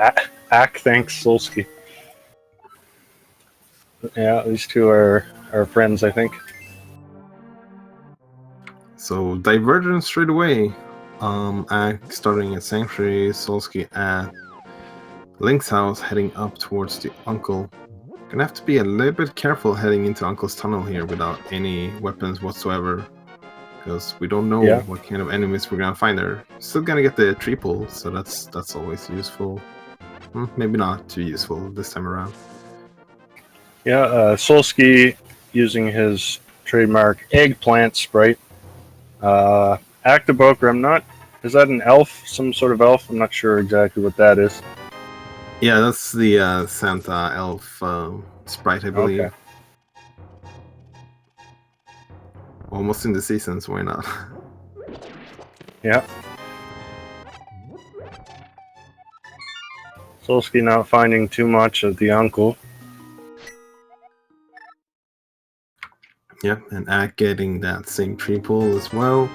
Ack thanks Solski. Yeah, these two are friends, I think. So divergence straight away. Ack starting at Sanctuary, Solski at Link's house, heading up towards the uncle. Gonna have to be a little bit careful heading into Uncle's tunnel here without any weapons whatsoever, because we don't know what kind of enemies we're gonna find there. Still gonna get the tree pull, so that's always useful. Maybe not too useful this time around. Yeah, Solski using his trademark eggplant sprite. AcktheBoker, I'm not. Is that an elf? Some sort of elf? I'm not sure exactly what that is. Yeah, that's the Santa elf sprite, I believe. Okay. Almost in the seasons, why not? Yeah. Solski not finding too much of the uncle. Yeah, and Ack getting that same tree pull as well.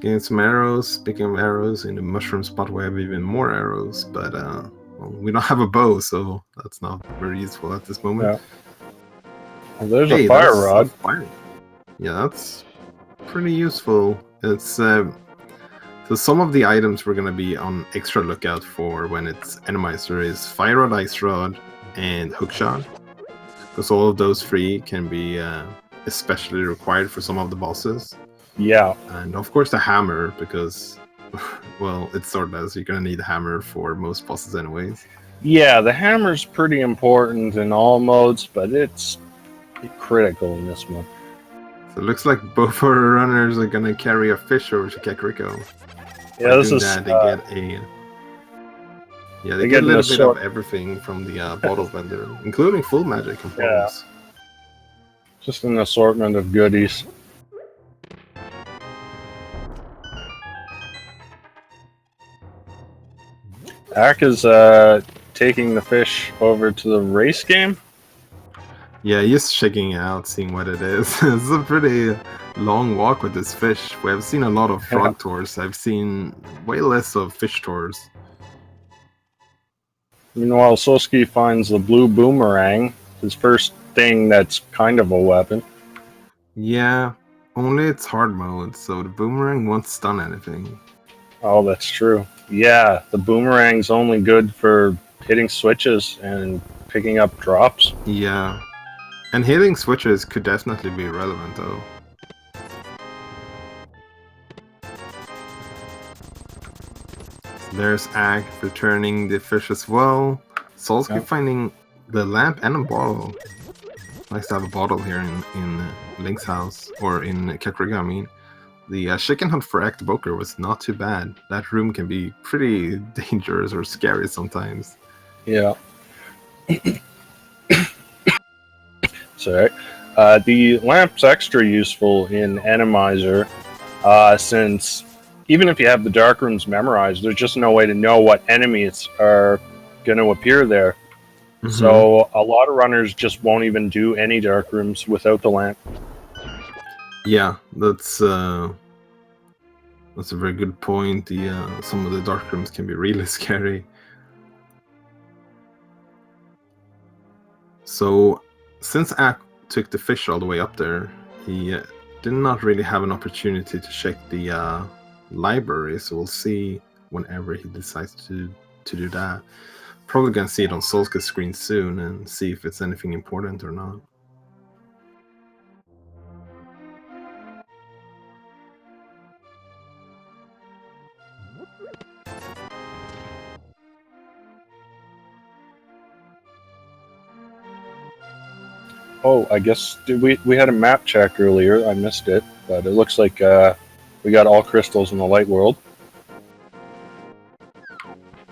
Getting some arrows. Speaking of arrows, in the mushroom spot we have even more arrows, but well, we don't have a bow, so that's not very useful at this moment. Yeah. Well, there's a fire rod. Yeah, that's pretty useful. It's so some of the items we're gonna be on extra lookout for when it's Randomizer is Fire Rod, Ice Rod, and Hookshot, because all of those three can be especially required for some of the bosses. Yeah. And of course the hammer, because well, it's Swordless, you're gonna need a hammer for most bosses anyways. Yeah, the hammer's pretty important in all modes, but it's critical in this one. So it looks like both our runners are gonna carry a fish over to Kakariko. Yeah, this is that, they get a little bit of everything from the bottle vendor, including full magic components. Yeah. Just an assortment of goodies. Ack is taking the fish over to the race game. Yeah, he's checking it out, seeing what it is. It's a pretty long walk with this fish. We have seen a lot of frog tours. I've seen way less of fish tours. Meanwhile, Solski finds the blue boomerang, his first thing that's kind of a weapon. Yeah, only it's hard mode, so the boomerang won't stun anything. Oh, that's true. Yeah, the boomerang's only good for hitting switches and picking up drops. Yeah, and hitting switches could definitely be relevant though. There's Ack returning the fish as well. Solski finding the lamp and a bottle. Nice to have a bottle here in Link's house, or in Kakariko, I mean. The chicken hunt for AcktheBoker was not too bad. That room can be pretty dangerous or scary sometimes. Yeah. Sorry. The lamp's extra useful in Randomizer, since even if you have the dark rooms memorized, there's just no way to know what enemies are going to appear there. Mm-hmm. So a lot of runners just won't even do any dark rooms without the lamp. Yeah, that's a very good point. Some of the dark rooms can be really scary. So, since Ack took the fish all the way up there, he did not really have an opportunity to check the library. So we'll see whenever he decides to do that. Probably gonna see it on Solski's screen soon and see if it's anything important or not. Oh, I guess we had a map check earlier. I missed it, but it looks like we got all crystals in the light world.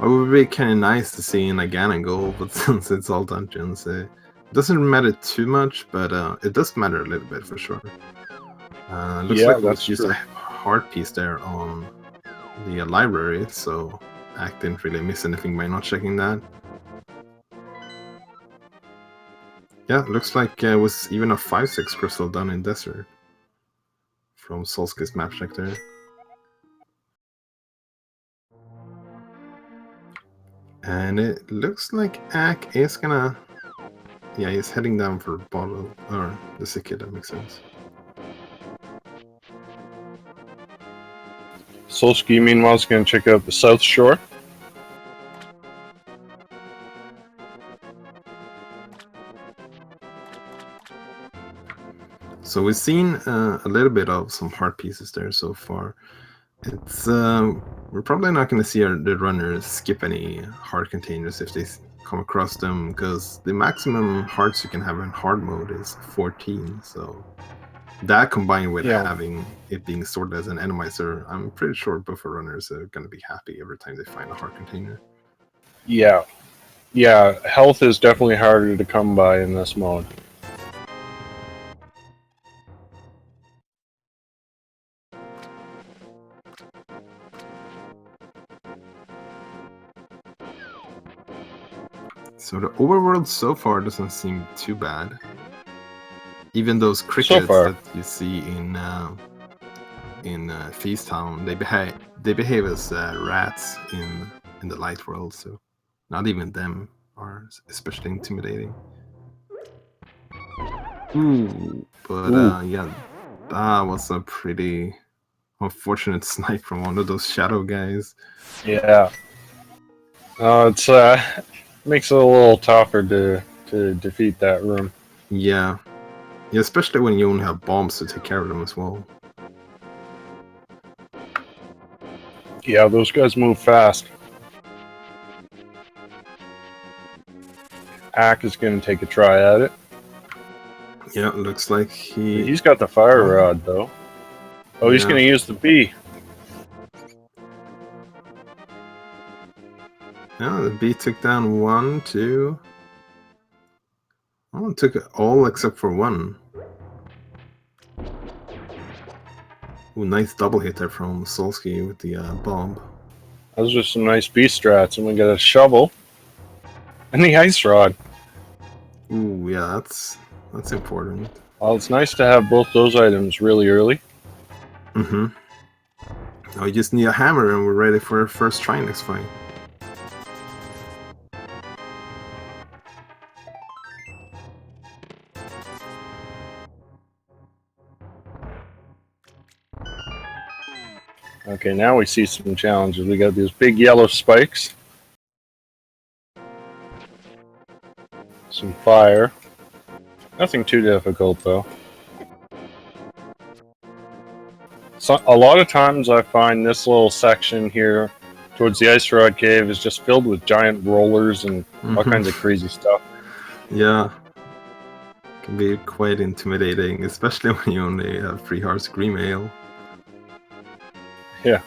It would be kind of nice to see in a Ganon goal, but since it's all dungeons, it doesn't matter too much, but it does matter a little bit for sure. Looks like let's use a heart piece there on the library, so Ack didn't really miss anything by not checking that. Yeah, looks like it was even a 5-6 crystal done in Desert from Solski's map check there. And it looks like Ack is gonna... Yeah, he's heading down for bottle, or the Sikid, that makes sense. Solski, meanwhile, is going to check out the South Shore. So we've seen a little bit of some heart pieces there so far. It's we're probably not going to see the runners skip any heart containers if they come across them, because the maximum hearts you can have in hard mode is 14. So that combined with having it being sorted as an Randomizer, I'm pretty sure buffer runners are going to be happy every time they find a heart container. Yeah. Yeah, health is definitely harder to come by in this mode. So the overworld so far doesn't seem too bad. Even those crickets that you see in Feast Town, they behave as rats in the light world. So not even them are especially intimidating. But yeah, that was a pretty unfortunate snipe from one of those shadow guys. Yeah. It's makes it a little tougher to defeat that room. Yeah, especially when you only have bombs to take care of them as well. Yeah, those guys move fast. Ack is going to take a try at it. Yeah, looks like he's got the fire rod though. Oh, he's going to use the bee. Yeah, the bee took down 1, 2. Oh, it took all except for 1. Ooh, nice double hit there from Solski with the bomb. Those are some nice bee strats, and we got a shovel and the ice rod. Ooh, yeah, that's important. Well, it's nice to have both those items really early. Mm-hmm. Now we just need a hammer, and we're ready for our first try next fight. Okay, now we see some challenges. We got these big yellow spikes. Some fire. Nothing too difficult, though. So, a lot of times I find this little section here towards the Ice Rod Cave is just filled with giant rollers and all kinds of crazy stuff. Yeah. Can be quite intimidating, especially when you only have 3 hearts green ale. Yeah.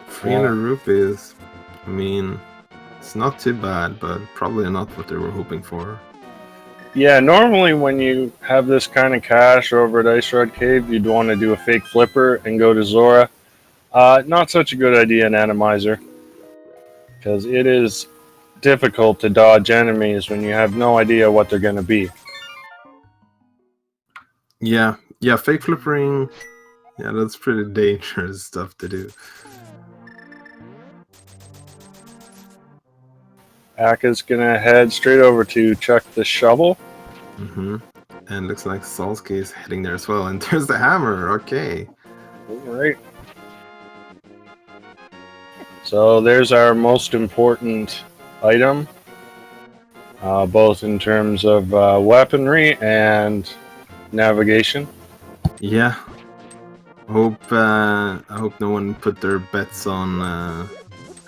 300 rupees. I mean, it's not too bad, but probably not what they were hoping for. Yeah, normally when you have this kind of cash over at Ice Rod Cave, you'd want to do a fake flipper and go to Zora. Not such a good idea in Randomizer, because it is difficult to dodge enemies when you have no idea what they're going to be. Yeah, fake flippering, yeah, that's pretty dangerous stuff to do. Aka's gonna head straight over to check the shovel. And looks like Solski is heading there as well. And there's the hammer, okay. Alright. So there's our most important item, both in terms of weaponry and navigation. Yeah. I hope no one put their bets on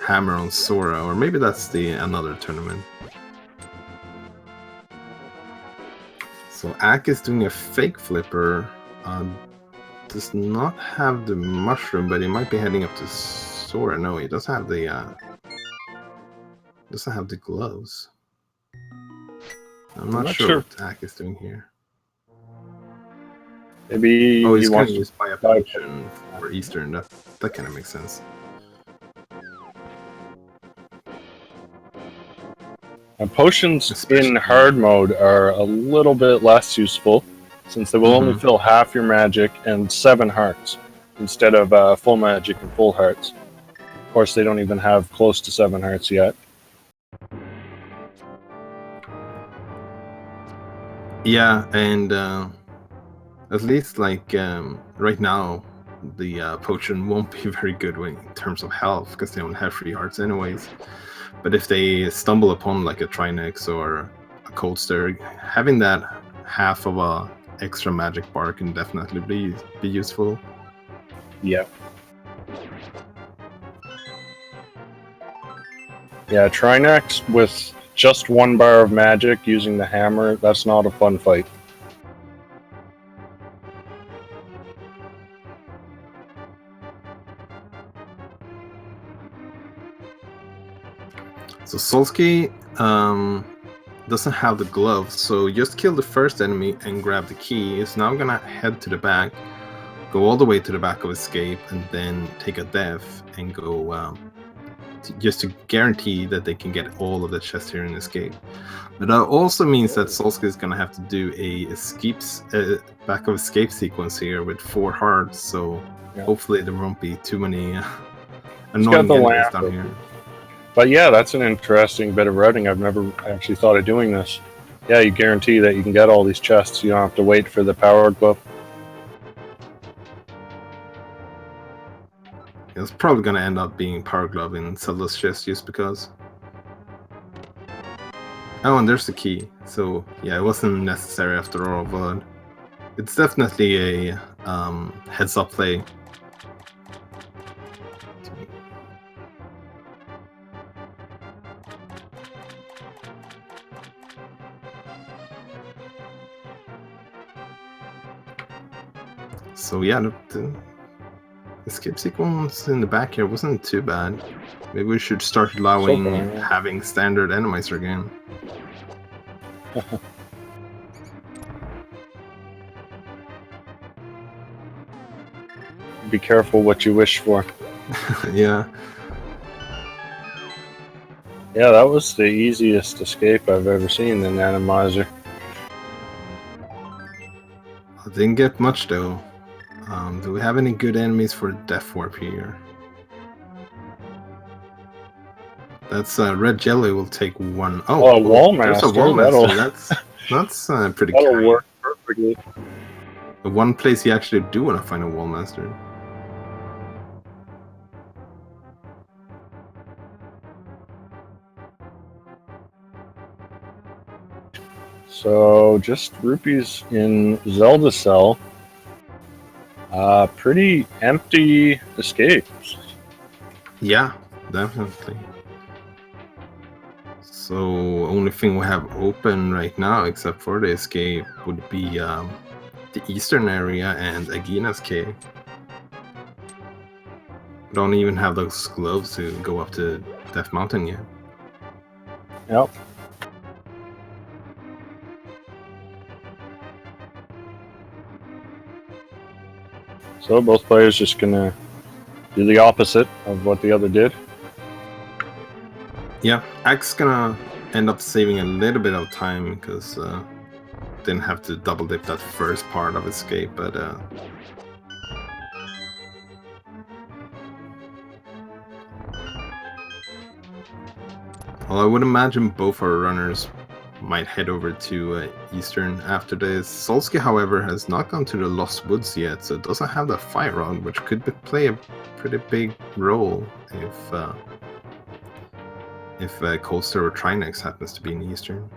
hammer on Sora, or maybe that's another tournament. So Ack is doing a fake flipper. Does not have the mushroom, but he might be heading up to Sora. No, he doesn't have the gloves. I'm not sure what Ack is doing here. Maybe he's going to use Fire Potion for Eastern. That kind of makes sense. Potions in hard mode are a little bit less useful, since they will only fill half your magic and 7 hearts, instead of full magic and full hearts. Of course, they don't even have close to 7 hearts yet. Yeah, and at least like right now, the potion won't be very good in terms of health because they don't have 3 hearts anyways. But if they stumble upon like a Trinex or a Cold Stir, having that half of a extra magic bar can definitely be useful. Yeah. Yeah, Trinex with just 1 bar of magic using the hammer, that's not a fun fight. So Solski doesn't have the gloves, so just kill the first enemy and grab the key. It's now gonna head to the back, go all the way to the back of escape, and then take a death and go just to guarantee that they can get all of the chests here in escape. But that also means that Solski is gonna have to do a back of escape sequence here with 4 hearts. So Yeah. hopefully there won't be too many got annoying the enemies lamp. down here. But yeah, that's an interesting bit of routing. I've never actually thought of doing this. Yeah, you guarantee that you can get all these chests. You don't have to wait for the power glove. It's probably gonna end up being Power Glove in Zelda's chest just because. Oh, and there's the key. So yeah, it wasn't necessary after all, but it's definitely a heads-up play. So yeah, the escape sequence in the back here wasn't too bad. Maybe we should start allowing So far, yeah. having standard Randomizer again. Be careful what you wish for. Yeah. Yeah, that was the easiest escape I've ever seen in Randomizer. I didn't get much though. Do we have any good enemies for Death Warp here? That's red jelly will take 1. Oh, a wall there's master. a wall master. That'll, That's pretty that'll kind. work perfectly. The one place you actually do want to find a wall master. So just rupees in Zelda cell. Pretty empty escapes. Yeah, definitely. So only thing we have open right now, except for the escape, would be the eastern area and Agina's cave. Don't even have those gloves to go up to Death Mountain yet. Yep. So both players just gonna do the opposite of what the other did. Yeah, Axe gonna end up saving a little bit of time because didn't have to double dip that first part of escape, but well, I would imagine both our runners might head over to Eastern after this. Solski, however, has not gone to the Lost Woods yet, so doesn't have the Fire Rod, which could play a pretty big role if Coldster or Trinex happens to be in Eastern.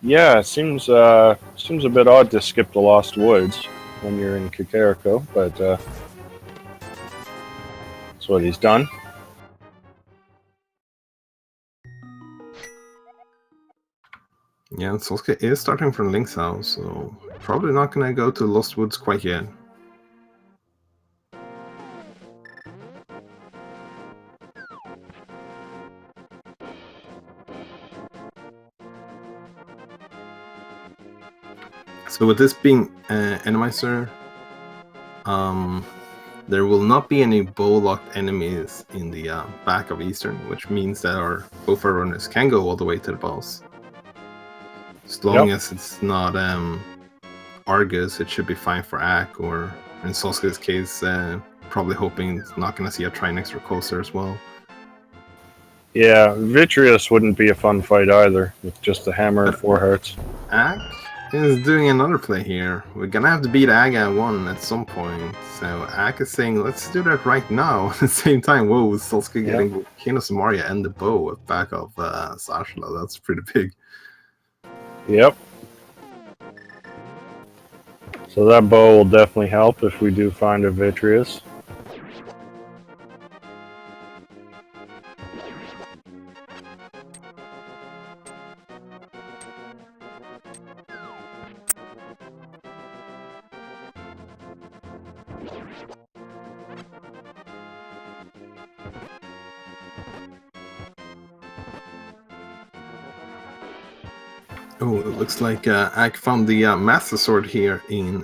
Yeah, it seems a bit odd to skip the Lost Woods when you're in Kakariko, but that's what he's done. Yeah, Solski is starting from Link's house, so probably not gonna go to Lost Woods quite yet. So with this being Randomizer, there will not be any bow-locked enemies in the back of Eastern, which means that both our runners can go all the way to the boss. As long as it's not Argus, it should be fine for Ack, or in Solski's case, probably hoping it's not going to see a Trinex or Coaster as well. Yeah, Vitreous wouldn't be a fun fight either, with just the hammer and 4 hearts. Ag is doing another play here. We're gonna have to beat Ag at 1 at some point. So Ag is saying, let's do that right now. At the same time, whoa, Solski getting Volcano Samaria and the bow at back of Sashla. That's pretty big. Yep. So that bow will definitely help if we do find a Vitreous. Oh, it looks like Ag found the Master Sword here in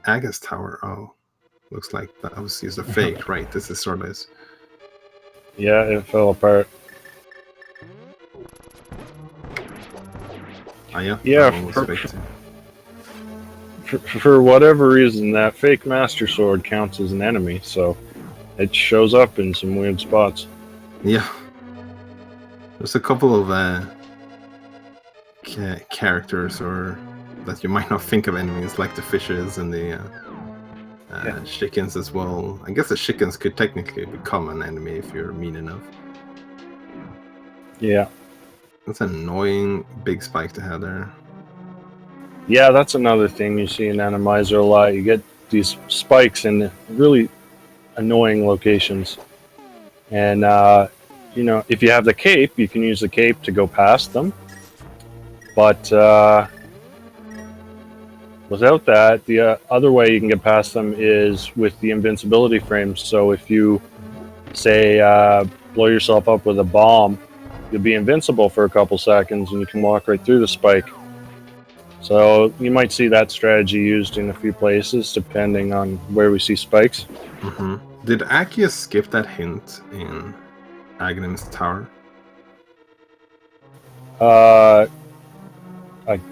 Aga's tower. Oh, looks like that obviously is a fake, right? This is Swordless. Yeah, it fell apart. Oh, yeah? Yeah, that one was fake too. for whatever reason, that fake Master Sword counts as an enemy, so it shows up in some weird spots. Yeah. There's a couple of characters or that you might not think of enemies, like the fishes and the chickens as well. I guess the chickens could technically become an enemy if you're mean enough. Yeah. That's an annoying big spike to have there. Yeah, that's another thing you see in Randomizer a lot. You get these spikes in really annoying locations. And, you know, if you have the cape, you can use the cape to go past them. But without that, the other way you can get past them is with the invincibility frames. So if you, say, blow yourself up with a bomb, you'll be invincible for a couple seconds and you can walk right through the spike. So you might see that strategy used in a few places, depending on where we see spikes. Mm-hmm. Did Akius skip that hint in Aghanim's tower? I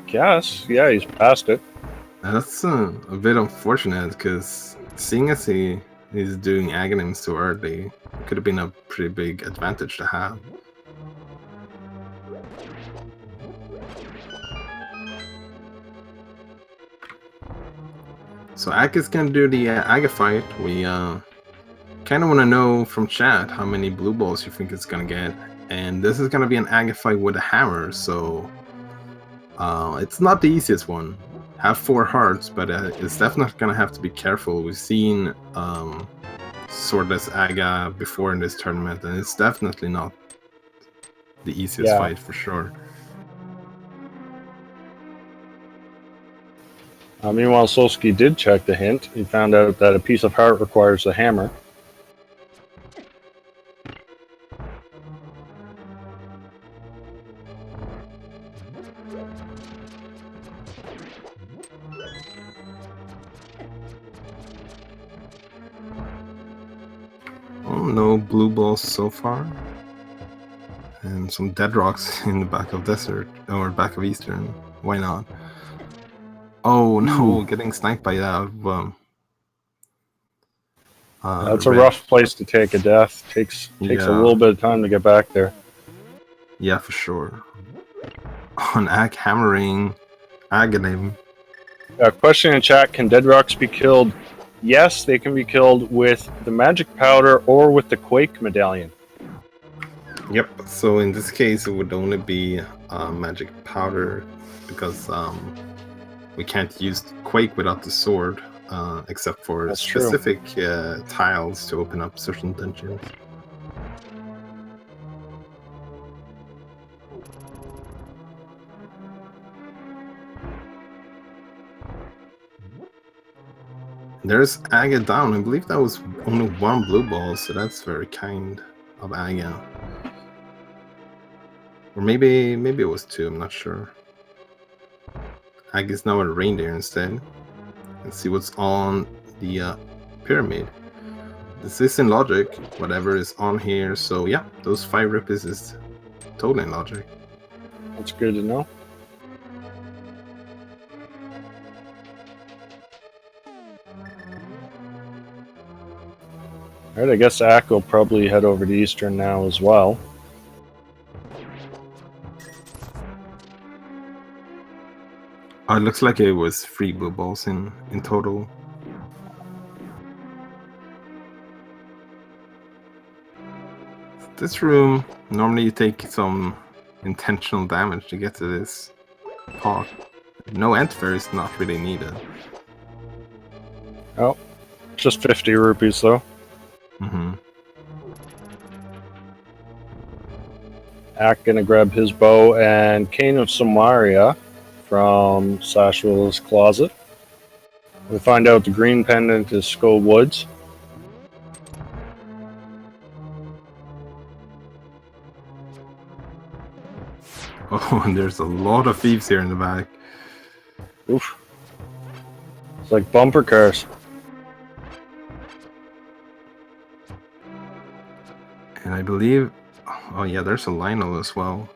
guess. Yeah, he's past it. That's a bit unfortunate, because seeing as he's doing Aghanim so early, it could have been a pretty big advantage to have. So Ag is gonna do the Aga fight. We kind of want to know from chat how many blue balls you think it's gonna get, and this is gonna be an Aga fight with a hammer, so it's not the easiest one. Have 4 hearts, but it's definitely gonna have to be careful. We've seen Swordless Aga before in this tournament, and it's definitely not the easiest fight for sure. Meanwhile, Solski did check the hint. He found out that a piece of heart requires a hammer. Oh, no blue balls so far. And some dead rocks in the back of Desert, or back of Eastern. Why not? Oh no, getting sniped by that. That's a rough place to take a death. Takes a little bit of time to get back there. Yeah, for sure. On Ag hammering Aghanim. Question in chat, can dead rocks be killed? Yes, they can be killed with the magic powder or with the Quake medallion. Yep, so in this case it would only be magic powder, because we can't use Quake without the sword, except for specific tiles to open up certain dungeons. There's Aga down. I believe that was only 1 blue ball, so that's very kind of Aga. Or maybe it was 2, I'm not sure. Aga's now a reindeer instead. Let's see what's on the pyramid. This is in logic, whatever is on here, so yeah, those 5 rupees is totally in logic. That's good to know. Alright, I guess Ack will probably head over to Eastern now as well. Oh, it looks like it was 3 blue balls in total. This room, normally you take some intentional damage to get to this part. No enter is not really needed. Oh, just 50 rupees though. Ack gonna grab his bow and Cane of Samaria from Sashwell's closet. We find out the green pendant is Skull Woods. Oh, and there's a lot of thieves here in the back. Oof. It's like bumper cars. And I believe... Oh yeah, there's a Lionel as well.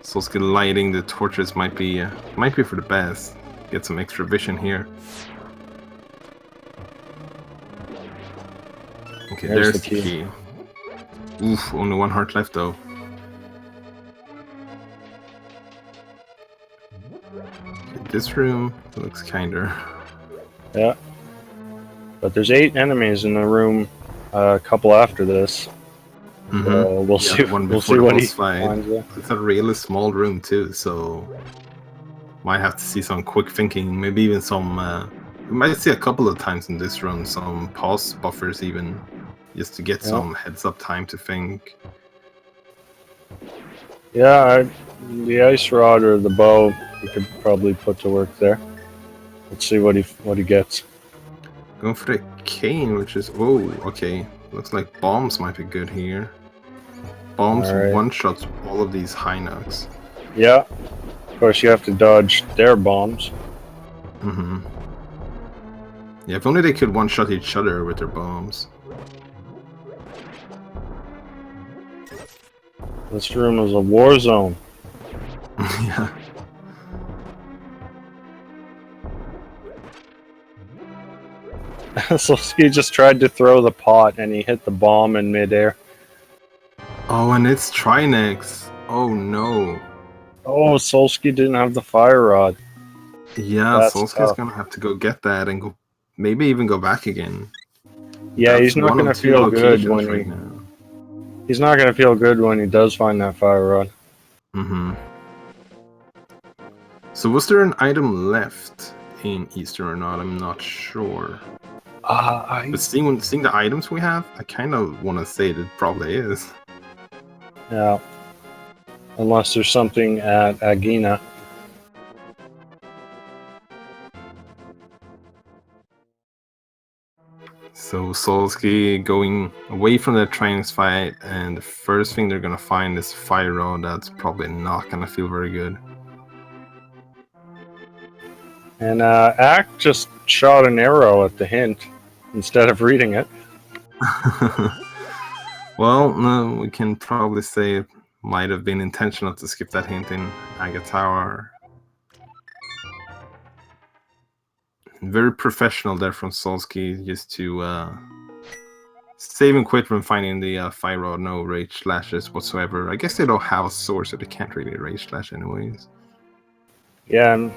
Solski lighting the torches might be for the best. Get some extra vision here. Okay, there's the key. Oof, only 1 heart left though. Okay, this room looks kinder. Yeah. But there's 8 enemies in the room, a couple after this. So we'll see. We'll see what he finds there. It's a really small room too, so might have to see some quick thinking. Maybe even some. We might see a couple of times in this run some pause buffers even, just to get some heads up time to think. Yeah, the ice rod or the bow you could probably put to work there. Let's see what he gets. Going for the cane, which is okay. Looks like bombs might be good here. Bombs one-shots all of these high knocks. Yeah. Of course, you have to dodge their bombs. Yeah, if only they could one-shot each other with their bombs. This room is a war zone. Yeah. Solski just tried to throw the pot and he hit the bomb in midair. Oh, and it's Trinex. Oh no. Oh, Solski didn't have the fire rod. Yeah, Solski's gonna have to go get that and go, maybe even go back again. Yeah, That's he's not gonna feel good when right now. He's not gonna feel good when he does find that fire rod. So was there an item left in Eastern or not? I'm not sure. But seeing the items we have, I kind of want to say that it probably is. Yeah. Unless there's something at Agina. So Solski going away from that Trinex fight, and the first thing they're gonna find is fire rod. That's probably not gonna feel very good. And Ack just shot an arrow at the hint instead of reading it. Well, no, we can probably say it might have been intentional to skip that hint in Aga Tower. Very professional there from Solski, just to save and quit when finding the fire rod. No rage slashes whatsoever. I guess they don't have a sword, so they can't really rage slash anyways. Yeah, and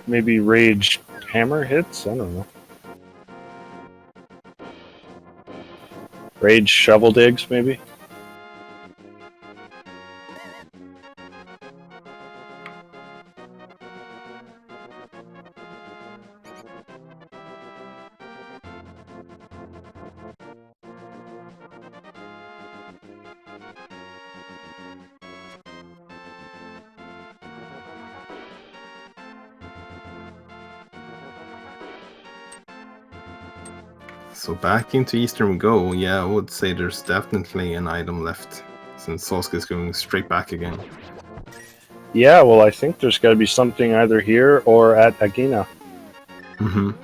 maybe rage hammer hits? I don't know. Rage shovel digs, maybe? So back into Eastern we go. Yeah, I would say there's definitely an item left, since Solski is going straight back again. Yeah, well, I think there's got to be something either here or at Agina.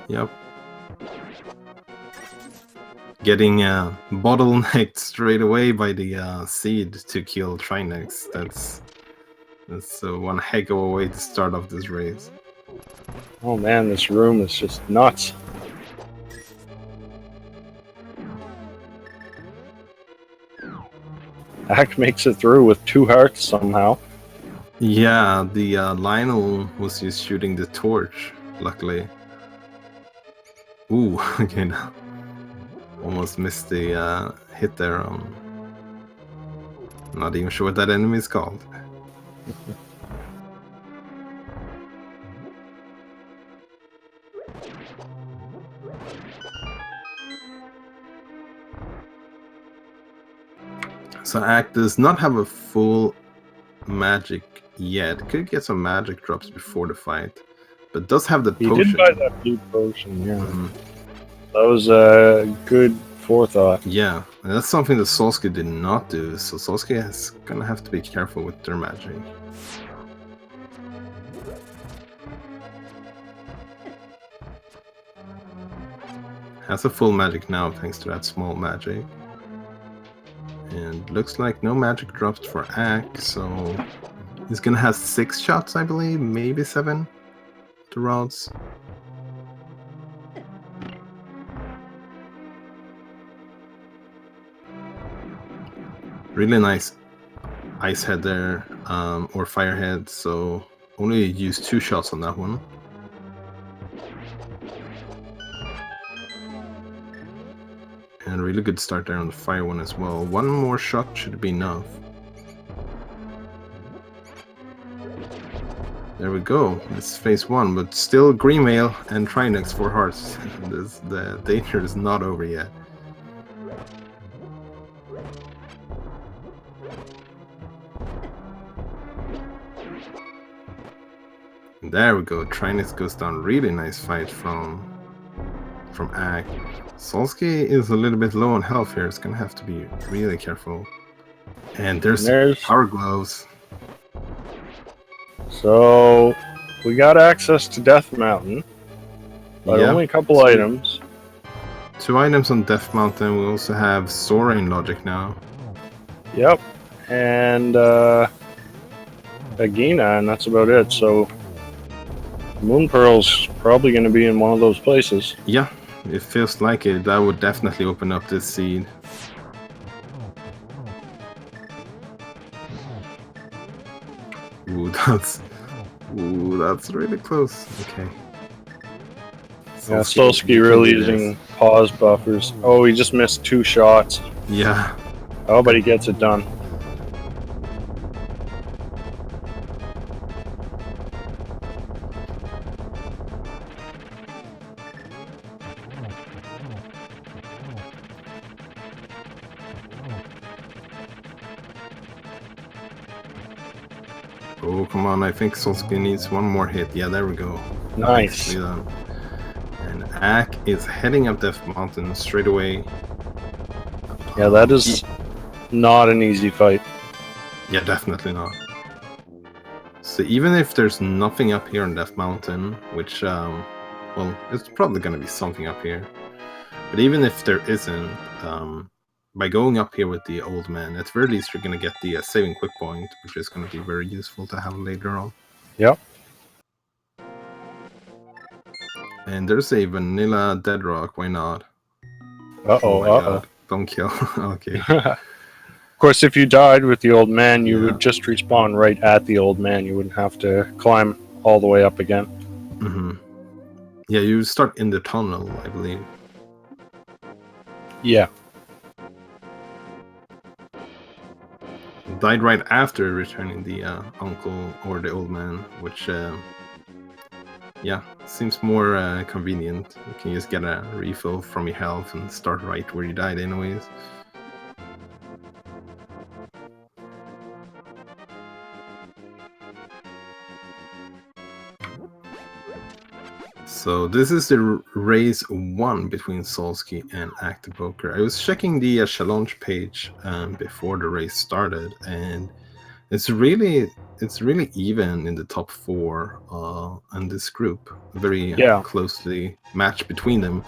Yep. Getting bottlenecked straight away by the seed to kill Trinex. That's one heck of a way to start off this race. Oh man, this room is just nuts. Ack makes it through with 2 hearts somehow. Yeah, the Lionel was just shooting the torch, luckily. Ooh, okay, now. Almost missed the hit there on... Not even sure what that enemy is called. So Ack does not have a full magic yet. Could get some magic drops before the fight, but does have the potion. He did buy that blue potion, yeah. Mm-hmm. That was a good forethought. Yeah, and that's something that Solski did not do, so Solski is gonna have to be careful with their magic. Has a full magic now thanks to that small magic. And looks like no magic drops for Ack, so he's gonna have 6 shots, I believe, maybe 7 to rods. Really nice ice head there, or fire head, so only used 2 shots on that one. And really good start there on the fire one as well. 1 more shot should be enough. There we go. This is phase 1, but still green mail and Trinix 4 hearts. The danger is not over yet. There we go. Trinix goes down. Really nice fight from Ack. Solski is a little bit low on health here. It's gonna have to be really careful. And there's power gloves. So we got access to Death Mountain, but only a couple items. 2 items on Death Mountain. We also have Soaring Logic now. Yep, and Agina, and that's about it. So Moon Pearl's probably going to be in one of those places. Yeah, it feels like it. That would definitely open up this seed. Ooh, that's really close. Okay. Yeah, Solski really using pause buffers. Oh, he just missed 2 shots. Yeah. Oh, but he gets it done. Oh, come on. I think Solski needs 1 more hit. Yeah, there we go. Nice. And Ack is heading up Death Mountain straight away. Yeah, that is not an easy fight. Yeah, definitely not. So even if there's nothing up here on Death Mountain, which, well, it's probably going to be something up here. But even if there isn't, by going up here with the old man, at very least you're going to get the saving quick point, which is going to be very useful to have later on. Yep. And there's a vanilla dead rock, why not? Uh-oh, God. Don't kill. Okay. Of course, if you died with the old man, you would just respawn right at the old man. You wouldn't have to climb all the way up again. Mm-hmm. Yeah, you start in the tunnel, I believe. Yeah. Died right after returning the uncle or the old man, which, yeah, seems more convenient. You can just get a refill from your health and start right where you died anyways. So this is the race 1 between Solski and AcktheBoker. I was checking the challenge page before the race started, and it's really even in the top 4 in this group. Very closely matched between them.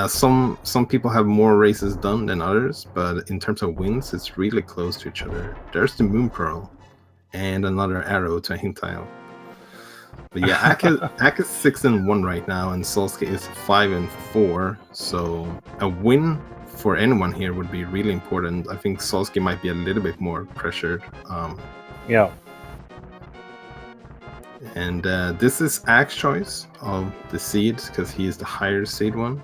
Some people have more races done than others, but in terms of wins, it's really close to each other. There's the Moon Pearl and another arrow to a hint tile. But yeah, Ak is 6-1 right now, and Solski is 5-4. So a win for anyone here would be really important. I think Solski might be a little bit more pressured. Yeah. And this is Ak's choice of the seed because he is the higher seed one.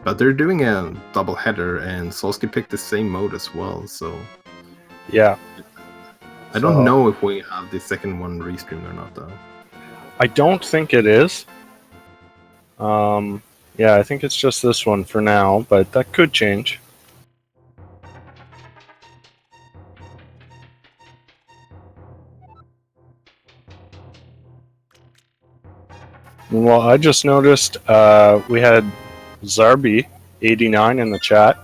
But they're doing a double header, and Solski picked the same mode as well. So Yeah. I don't know if we have the second one restreamed or not, though. I don't think it is. Yeah, I think it's just this one for now, but that could change. Well, I just noticed we had Zarby89 in the chat,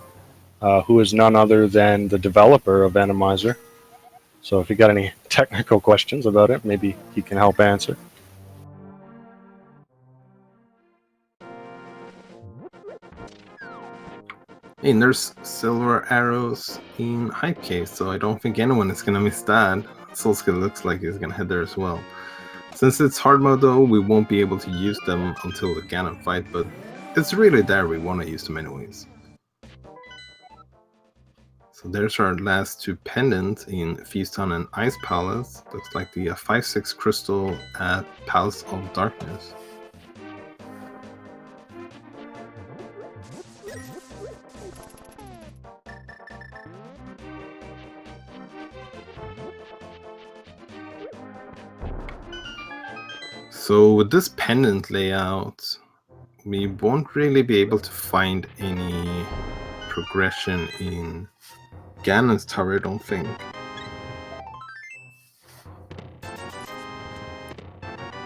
who is none other than the developer of Randomizer. So if you got any technical questions about it, maybe he can help answer. And there's silver arrows in Hype Cave, so I don't think anyone is gonna miss that. Solski looks like he's gonna head there as well. Since it's hard mode though, we won't be able to use them until the Ganon fight, but it's really there we want to use them anyways. So there's our last two pendants in Feast Town and Ice Palace. Looks like the 5-6 crystal at Palace of Darkness. So with this pendant layout, we won't really be able to find any progression in Ganon's tower, I don't think.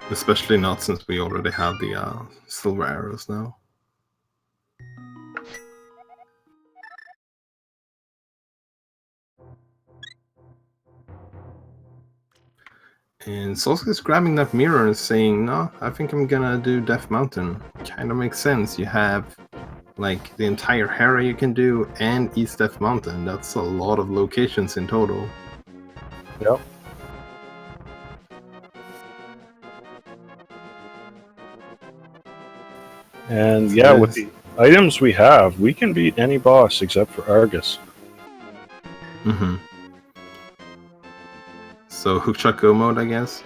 Especially not since we already have the silver arrows now. And Solski's grabbing that mirror and saying, no, I think I'm gonna do Death Mountain. Kinda makes sense. You have like the entire Hera you can do and East Death Mountain. That's a lot of locations in total. Yep. And yeah, with the items we have, we can beat any boss except for Argus. Mm-hmm. So Hookshot Go mode, I guess.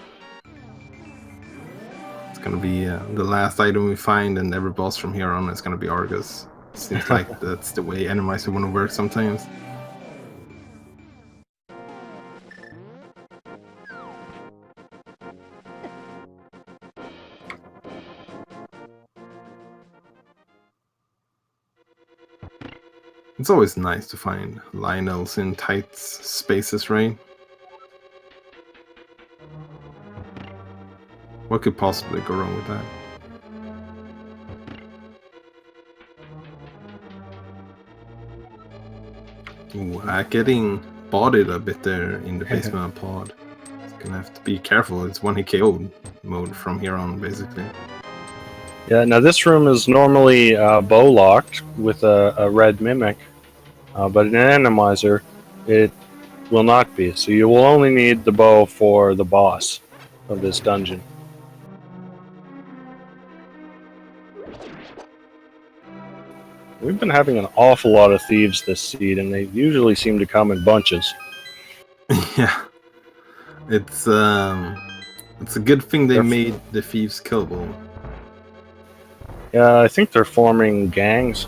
It's gonna be the last item we find, and every boss from here on is gonna be Argus. Seems like that's the way Randomizer want to work sometimes. It's always nice to find Lionels in tight spaces, right? What could possibly go wrong with that? Ooh, getting bodied a bit there in the basement pod. It's gonna have to be careful. It's 1-hit KO mode from here on, basically. Yeah, now this room is normally bow locked with a red mimic, but in Randomizer, it will not be. So you will only need the bow for the boss of this dungeon. We've been having an awful lot of thieves this seed, and they usually seem to come in bunches. Yeah, it's a good thing they made the thieves killable. Yeah, I think they're forming gangs.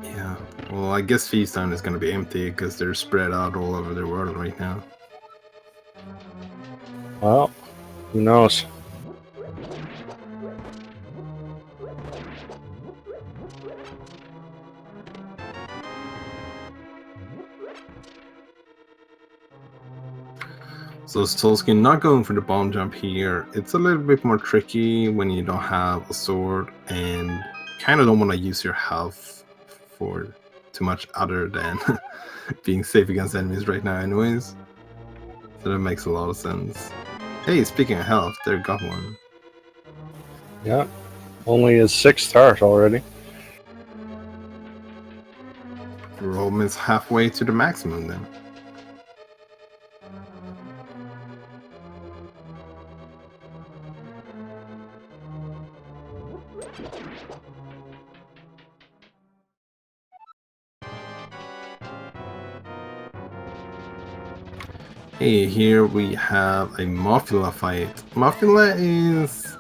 Yeah, well, I guess Feast Town is going to be empty because they're spread out all over the world right now. Well, who knows? So Solski not going for the bomb jump here. It's a little bit more tricky when you don't have a sword and kind of don't want to use your health for too much other than being safe against enemies right now anyways. So that makes a lot of sense. Hey, speaking of health, there got one. Yeah, only his 6th heart already. We're almost halfway to the maximum then. Hey, here we have a Mothula fight. Mothula is,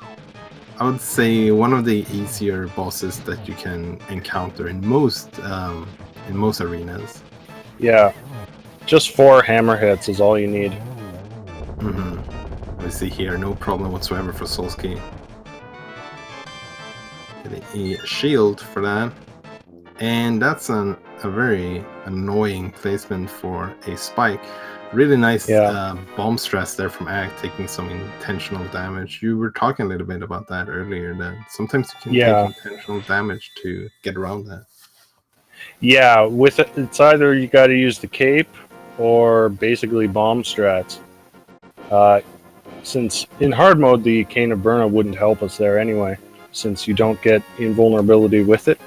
I would say, one of the easier bosses that you can encounter in most arenas. Yeah, just 4 hammer hits is all you need. We see here, no problem whatsoever for Solski. Getting a shield for that. And that's a very annoying placement for a spike. Really nice bomb stress there from Ag, taking some intentional damage. You were talking a little bit about that earlier, that sometimes you can take intentional damage to get around that. Yeah, with it, it's either you got to use the cape or basically bomb strats. Since in hard mode, the Cane of Burna wouldn't help us there anyway, since you don't get invulnerability with it.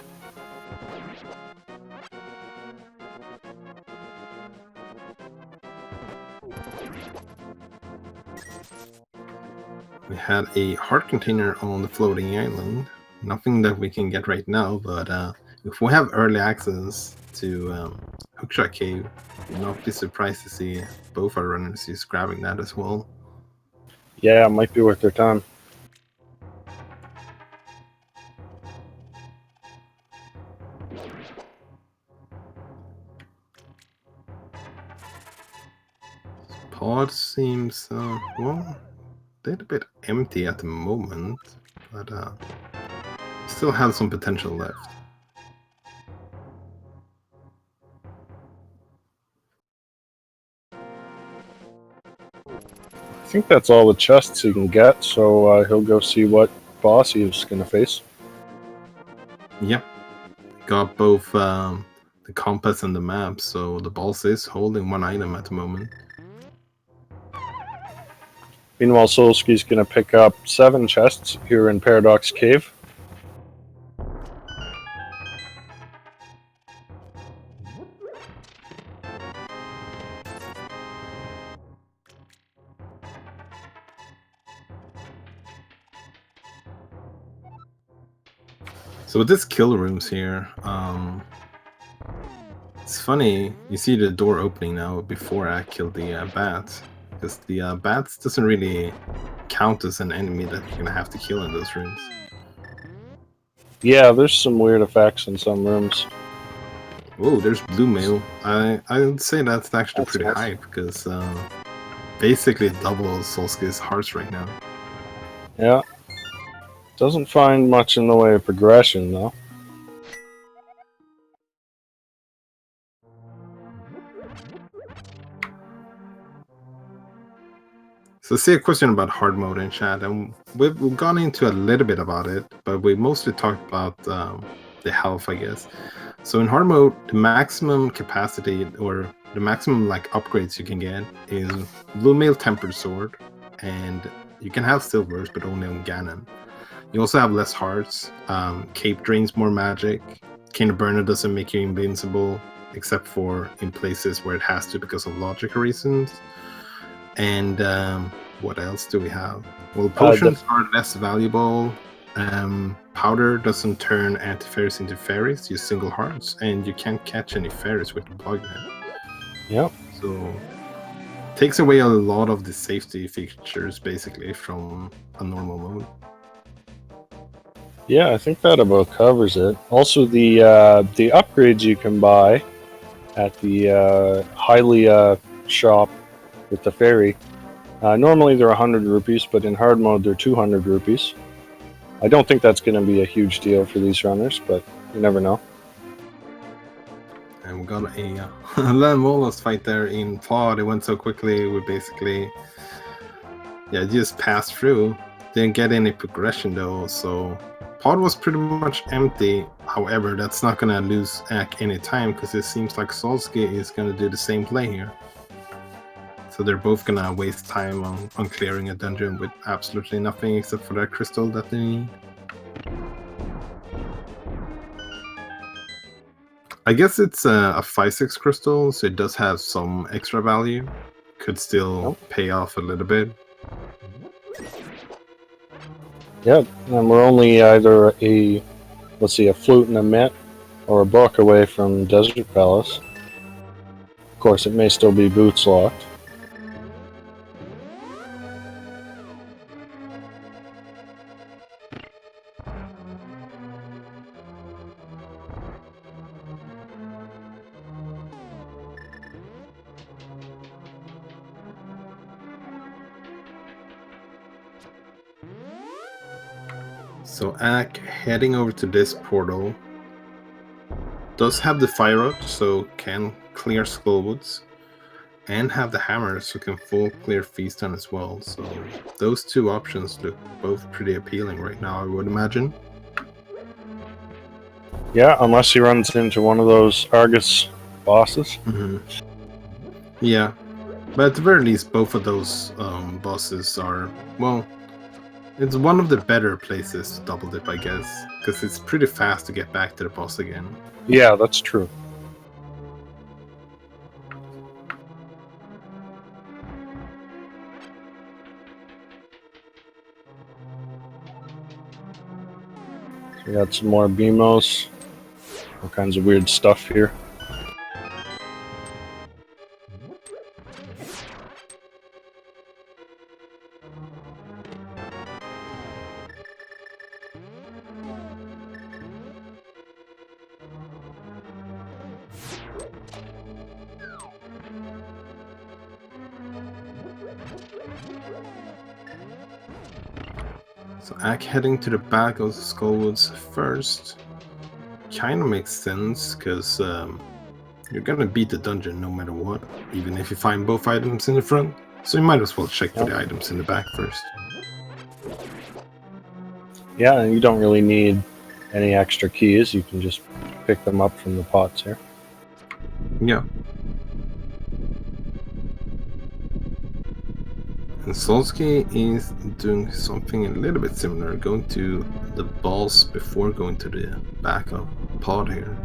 We had a heart container on the floating island. Nothing that we can get right now, but if we have early access to Hookshot Cave, you'll not be surprised to see both our runners just grabbing that as well. Yeah, it might be worth their time. Pod seems, well, a little bit empty at the moment, but still has some potential left. I think that's all the chests he can get, so he'll go see what boss he's going to face. Yep. Got both the compass and the map, so the boss is holding one item at the moment. Meanwhile, Solski's going to pick up 7 chests here in Paradox Cave. So with this kill rooms here, it's funny, you see the door opening now before I killed the bats, because the bats doesn't really count as an enemy that you're gonna have to kill in those rooms. Yeah, there's some weird effects in some rooms. Oh, there's blue mail. I would say that's actually pretty high, because basically doubles Solski's hearts right now. Yeah. Doesn't find much in the way of progression, though. So I see a question about hard mode in chat, and we've gone into a little bit about it, but we mostly talked about the health, I guess. So in hard mode, the maximum capacity or the maximum like upgrades you can get is Blue Mail Tempered Sword, and you can have silvers, but only on Ganon. You also have less hearts. Cape drains more magic. Cane of Burna doesn't make you invincible, except for in places where it has to because of logical reasons. And what else do we have? Well, potions are less valuable. Powder doesn't turn anti-fairies into fairies, use single hearts, and you can't catch any fairies with the bug net. Yep. So takes away a lot of the safety features basically from a normal mode. Yeah, I think that about covers it. Also, the upgrades you can buy at the Hylia shop with the fairy. Normally they're 100 rupees, but in hard mode they're 200 rupees. I don't think that's going to be a huge deal for these runners, but you never know. And we got a Landmolas fight there in Pod. It went so quickly, we basically just passed through. Didn't get any progression though, so Pod was pretty much empty. However, that's not going to lose Ack any time, because it seems like Solski is going to do the same play here. So they're both going to waste time on clearing a dungeon with absolutely nothing except for that crystal that they need. I guess it's a 5/6 crystal, so it does have some extra value. Could still pay off a little bit. Yep, and we're only either a flute and a mitt, or a book away from Desert Palace. Of course, it may still be boots locked. So Ack heading over to this portal does have the fire rod, so can clear Skullwoods, and have the hammer, so can full clear Feaston as well. So those two options look both pretty appealing right now, I would imagine. Yeah, unless he runs into one of those Argus bosses. Yeah, but at the very least, both of those bosses are, well, it's one of the better places to double dip, I guess, because it's pretty fast to get back to the boss again. Yeah, that's true. We got some more BMOs. All kinds of weird stuff here. So Ack heading to the back of the Skullwoods first kind of makes sense, because you're gonna beat the dungeon no matter what, even if you find both items in the front. So you might as well check for the items in the back first. Yeah, and you don't really need any extra keys. You can just pick them up from the pots here. Yeah. And Solski is doing something a little bit similar, going to the balls before going to the back of pod here.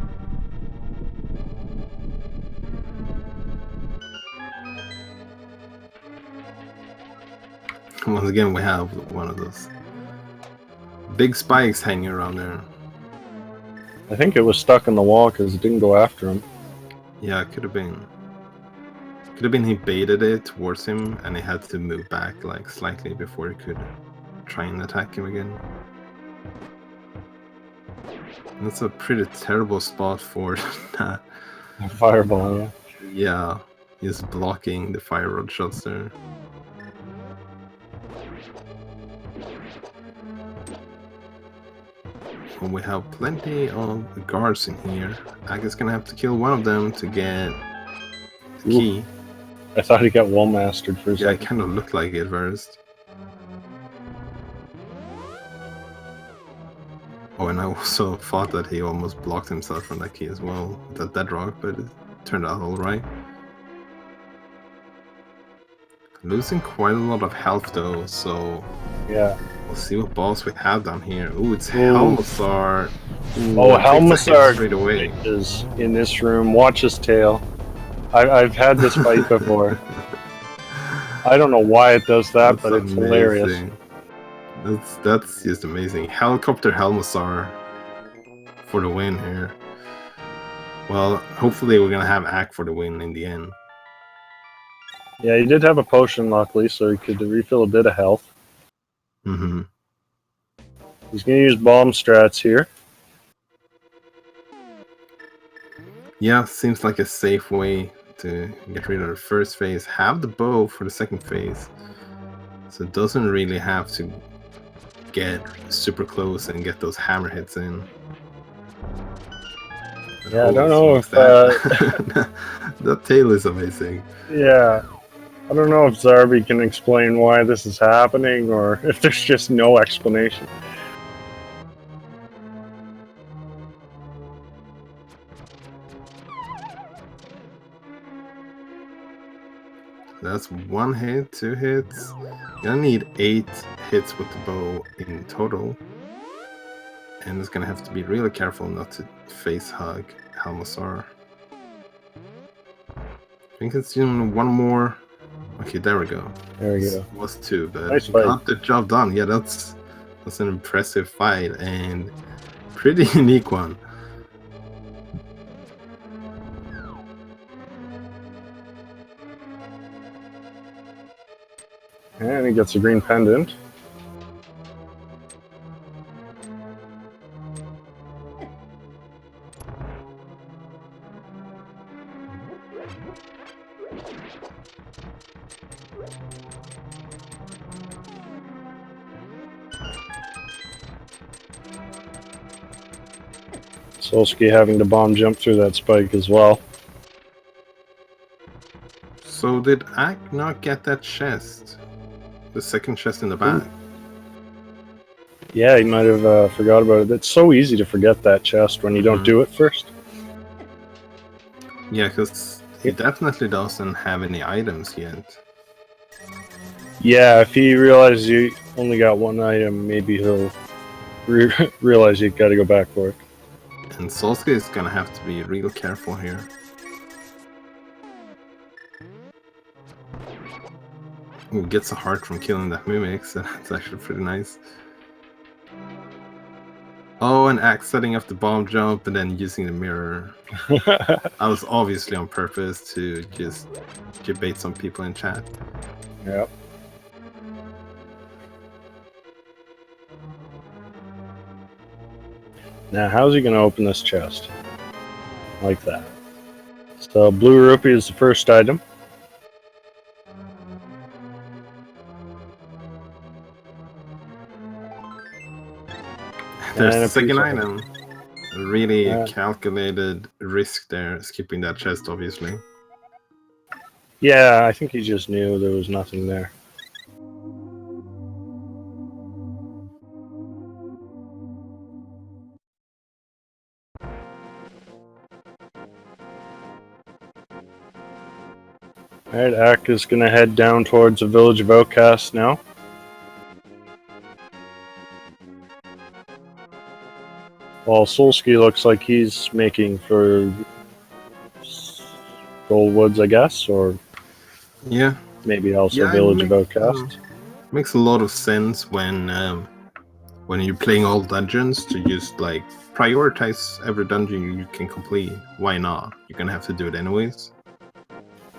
Once again, we have one of those big spikes hanging around there. I think it was stuck in the wall because it didn't go after him. Yeah, it could have been. Could have been he baited it towards him and he had to move back like slightly before he could try and attack him again. That's a pretty terrible spot for that. Fireball, yeah. Yeah, he's blocking the fire rod shots there. And we have plenty of guards in here. I guess gonna have to kill one of them to get the key. I thought he got wall mastered for a Yeah, it second. kind of looked like it first. Oh, and I also thought that he almost blocked himself from that key as well, that dead rock, but it turned out alright. Losing quite a lot of health though, so Yeah. we'll see what boss we have down here. Ooh, it's Helmazar. Oh, Helmazar straight away. is in this room. Watch his tail. I've had this fight before. I don't know why it does that, but it's hilarious. That's just amazing. Helicopter Helmazar for the win here. Well, hopefully we're gonna have Ack for the win in the end. Yeah, he did have a potion, luckily, so he could refill a bit of health. Mm-hmm. He's going to use bomb strats here. Yeah, seems like a safe way to get rid of the first phase. Have the bow for the second phase. So it doesn't really have to get super close and get those hammer hits in. Yeah, I don't know if... that tail is amazing. Yeah. I don't know if Zarby can explain why this is happening, or if there's just no explanation. That's 1 hit, 2 hits. You're gonna need 8 hits with the bow in total. And it's gonna have to be really careful not to face hug Helmazar. I think it's doing 1 more. Okay, there we go. There we go. It was 2, but Nice you fight. got the job done. Yeah, that's an impressive fight and pretty unique one. And he gets a green pendant. Solski having to bomb jump through that spike as well. So did Ack not get that chest? The second chest in the back? Yeah, he might have forgot about it. It's so easy to forget that chest when you don't do it first. Yeah, because he definitely doesn't have any items yet. Yeah, if he realizes you only got one item, maybe he'll realize you got to go back for it. And Solski is gonna have to be real careful here. Ooh, gets a heart from killing that mimic, so that's actually pretty nice. Oh, and Axe setting up the bomb jump and then using the mirror. That was obviously on purpose to just debate some people in chat. Yep. Now, how's he going to open this chest? Like that. So, blue rupee is the first item. There's And the a second piece of- item. A really calculated risk there, skipping that chest, obviously. Yeah, I think he just knew there was nothing there. Alright, Ack is going to head down towards the village of Outcasts now. While Solski looks like he's making for Goldwoods, I guess, or Yeah, maybe also Yeah, Village of Outcasts. makes a lot of sense when you're playing all dungeons to just like prioritize every dungeon you can complete. Why not? You're gonna have to do it anyways.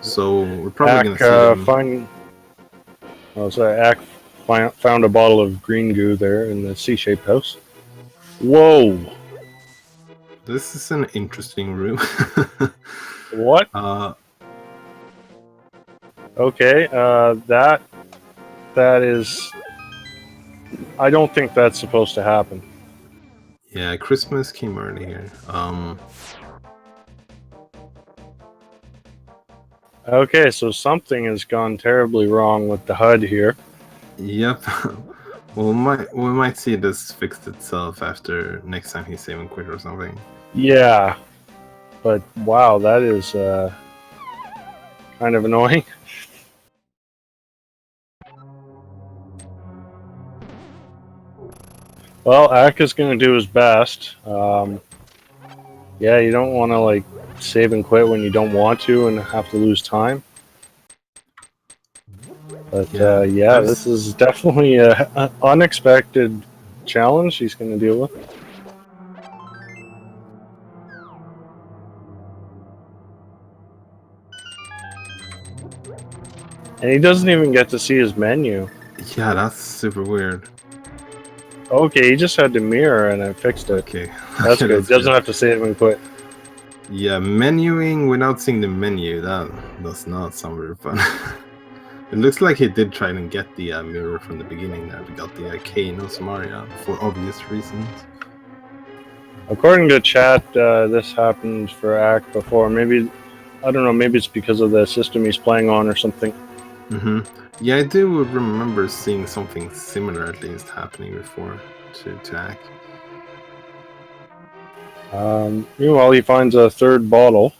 So we're probably Ack, gonna see them. Ack found a bottle of green goo there in the C-shaped house. Whoa! This is an interesting room. What? Okay, that is... I don't think that's supposed to happen. Yeah, Christmas came early here. Okay, so something has gone terribly wrong with the HUD here. Yep. Well, we might see this fixed itself after next time he's saving quit or something. Yeah, but wow, that is kind of annoying. Well, Ack is going to do his best. Yeah, you don't want to like save and quit when you don't want to and have to lose time. But yeah, this is definitely an unexpected challenge he's going to deal with. And he doesn't even get to see his menu. Yeah, that's super weird. Okay, he just had to mirror and I fixed it. Okay. That's good. That's Doesn't good. have to save and quit. Yeah, menuing without seeing the menu, that does not sound very fun. It looks like he did try and get the mirror from the beginning there. We got the K no Samaria for obvious reasons. According to chat, this happened for Ack before. Maybe, I don't know, maybe it's because of the system he's playing on or something. Yeah, I do remember seeing something similar at least happening before to Ack. Meanwhile, he finds a third bottle.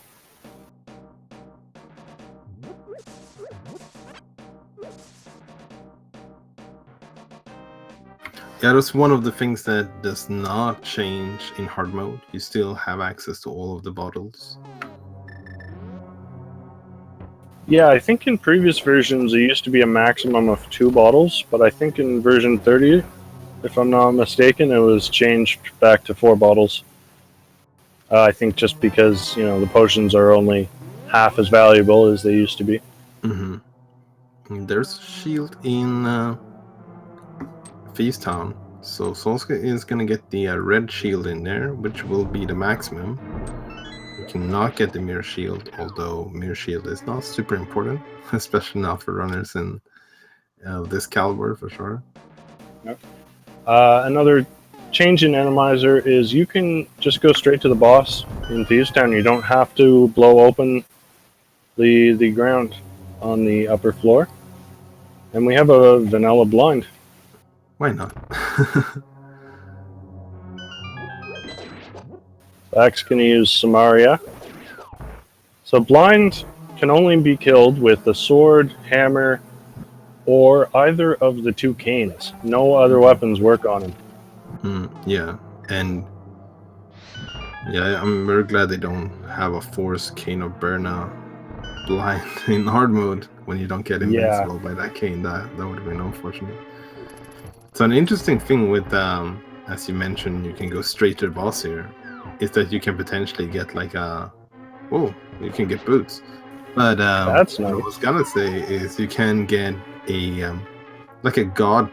Yeah, that's one of the things that does not change in hard mode. You still have access to all of the bottles. Yeah, I think in previous versions there used to be a maximum of 2 bottles, but I think in version 30, if I'm not mistaken, it was changed back to 4 bottles. I think just because, you know, the potions are only half as valuable as they used to be. There's a shield in Feast Town. So Solski is gonna get the red shield in there, which will be the maximum. You cannot get the mirror shield, although mirror shield is not super important, especially not for runners in this caliber for sure. Another change in Randomizer is you can just go straight to the boss in Thieves Town. You don't have to blow open the ground on the upper floor. And we have a vanilla blind. Why not? Axe can use Samaria. So blind can only be killed with a sword, hammer, or either of the two canes. No other weapons work on him. Yeah, and yeah, I'm very glad they don't have a Force Cane of Berna blind in hard mode when you don't get invincible by that cane. That would have been unfortunate. So an interesting thing with as you mentioned, you can go straight to the boss here, is that you can potentially get like you can get boots. But That's nice. what I was gonna say is you can get a like a guard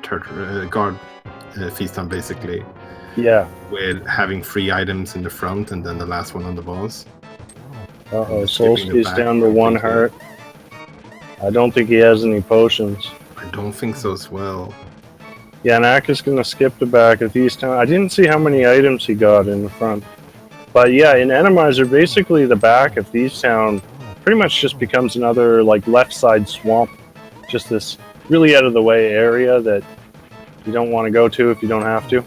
feast on basically. Yeah. With having 3 items in the front and then the last one on the boss. Solski's down to 1 heart. I don't think he has any potions. I don't think so as well. Yeah, Nak is going to skip the back of Thieves Town. I didn't see how many items he got in the front. But yeah, in Randomizer, basically the back of Thieves Town pretty much just becomes another like left side swamp. Just this really out of the way area that you don't want to go to if you don't have to.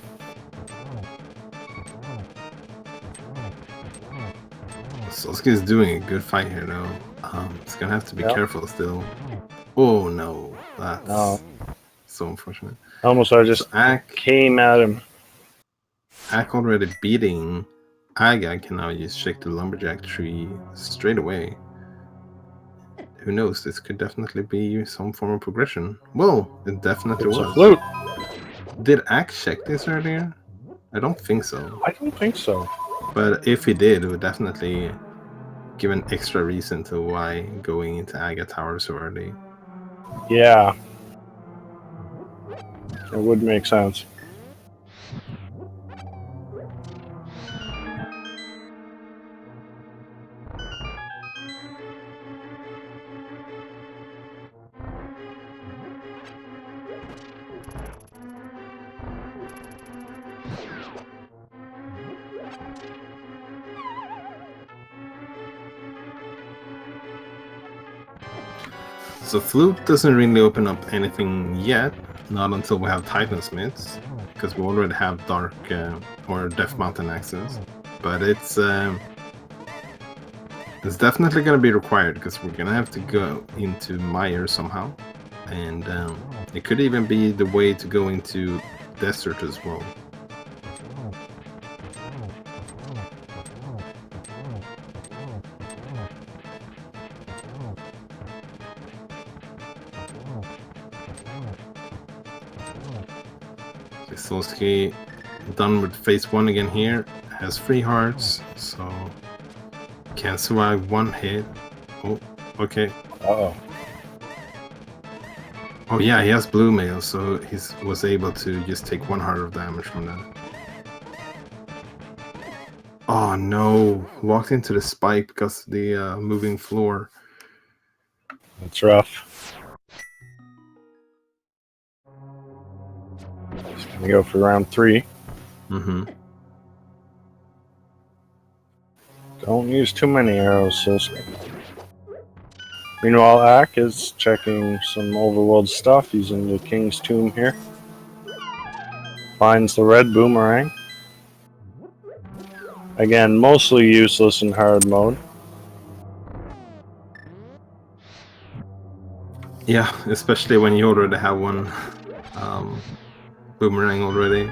Solski is doing a good fight here though. He's gonna have to be careful still. Oh no, that's so unfortunate. Almost I just came at him. Ack already beating Aga can now just check the lumberjack tree straight away. Who knows, this could definitely be some form of progression. Well, it definitely was. A flute. Did Ack check this earlier? I don't think so. I don't think so. But if he did, it would definitely give an extra reason to why going into Aga Tower so early. Yeah. It would make sense. So Flute doesn't really open up anything yet, not until we have Titansmiths, because we already have Dark or Death Mountain access. But it's definitely going to be required, because we're going to have to go into Mire somehow. And it could even be the way to go into Desert as well. Solski done with phase 1 again here, has 3 hearts, so can survive 1 hit. Oh, okay. Uh-oh. Oh yeah, he has blue mail, so he was able to just take 1 heart of damage from that. Oh no, walked into the spike because of the moving floor. That's rough. He's gonna go for round 3. Don't use too many arrows, Solski. Meanwhile, Ack is checking some overworld stuff. He's in the King's Tomb here. Finds the red boomerang. Again, mostly useless in hard mode. Yeah, especially when you already have 1 boomerang already.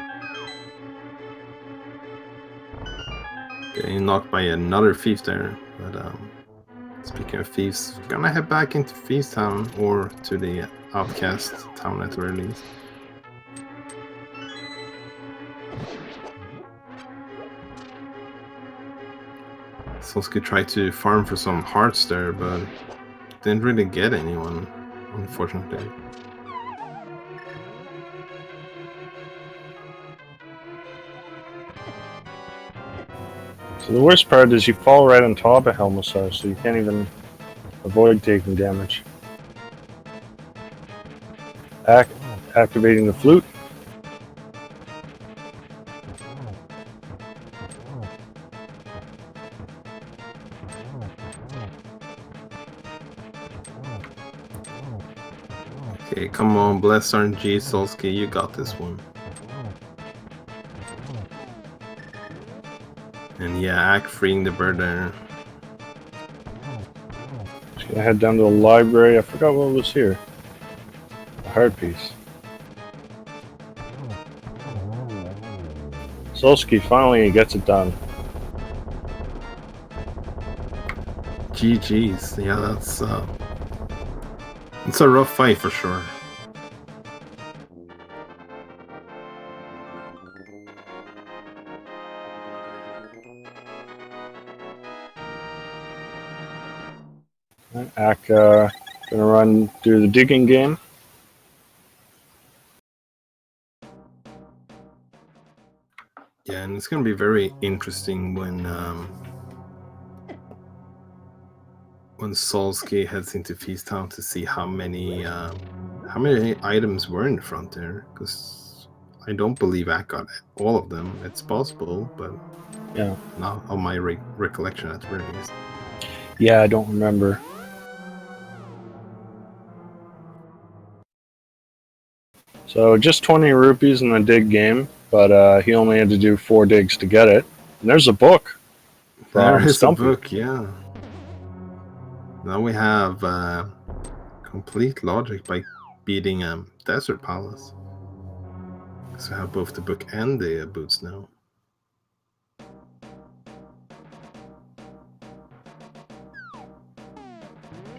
Getting knocked by another thief there, but speaking of thieves, gonna head back into Thieves Town or to the Outcast Town at the very least. Solski tried to farm for some hearts there, but didn't really get anyone, unfortunately. So the worst part is you fall right on top of Helmasar, so you can't even avoid taking damage. Activating the flute. Okay, come on, bless RNG, Solski, you got this one. And yeah, Ack freeing the bird there. Just gonna head down to the library. I forgot what was here. A heart piece. Solski finally gets it done. GG's. Yeah, it's a rough fight for sure. Ack gonna do the digging game. Yeah, and it's gonna be very interesting when Solski heads into Feast Town to see how many items were in the front there, because I don't believe Ack got all of them. It's possible, but Yeah. not on my recollection at the very least. Yeah, I don't remember. So just 20 rupees in the dig game, but he only had to do 4 digs to get it. And there's a book. There From is Stumpy. a book, yeah. Now we have complete logic by beating Desert Palace. So I have both the book and the boots now.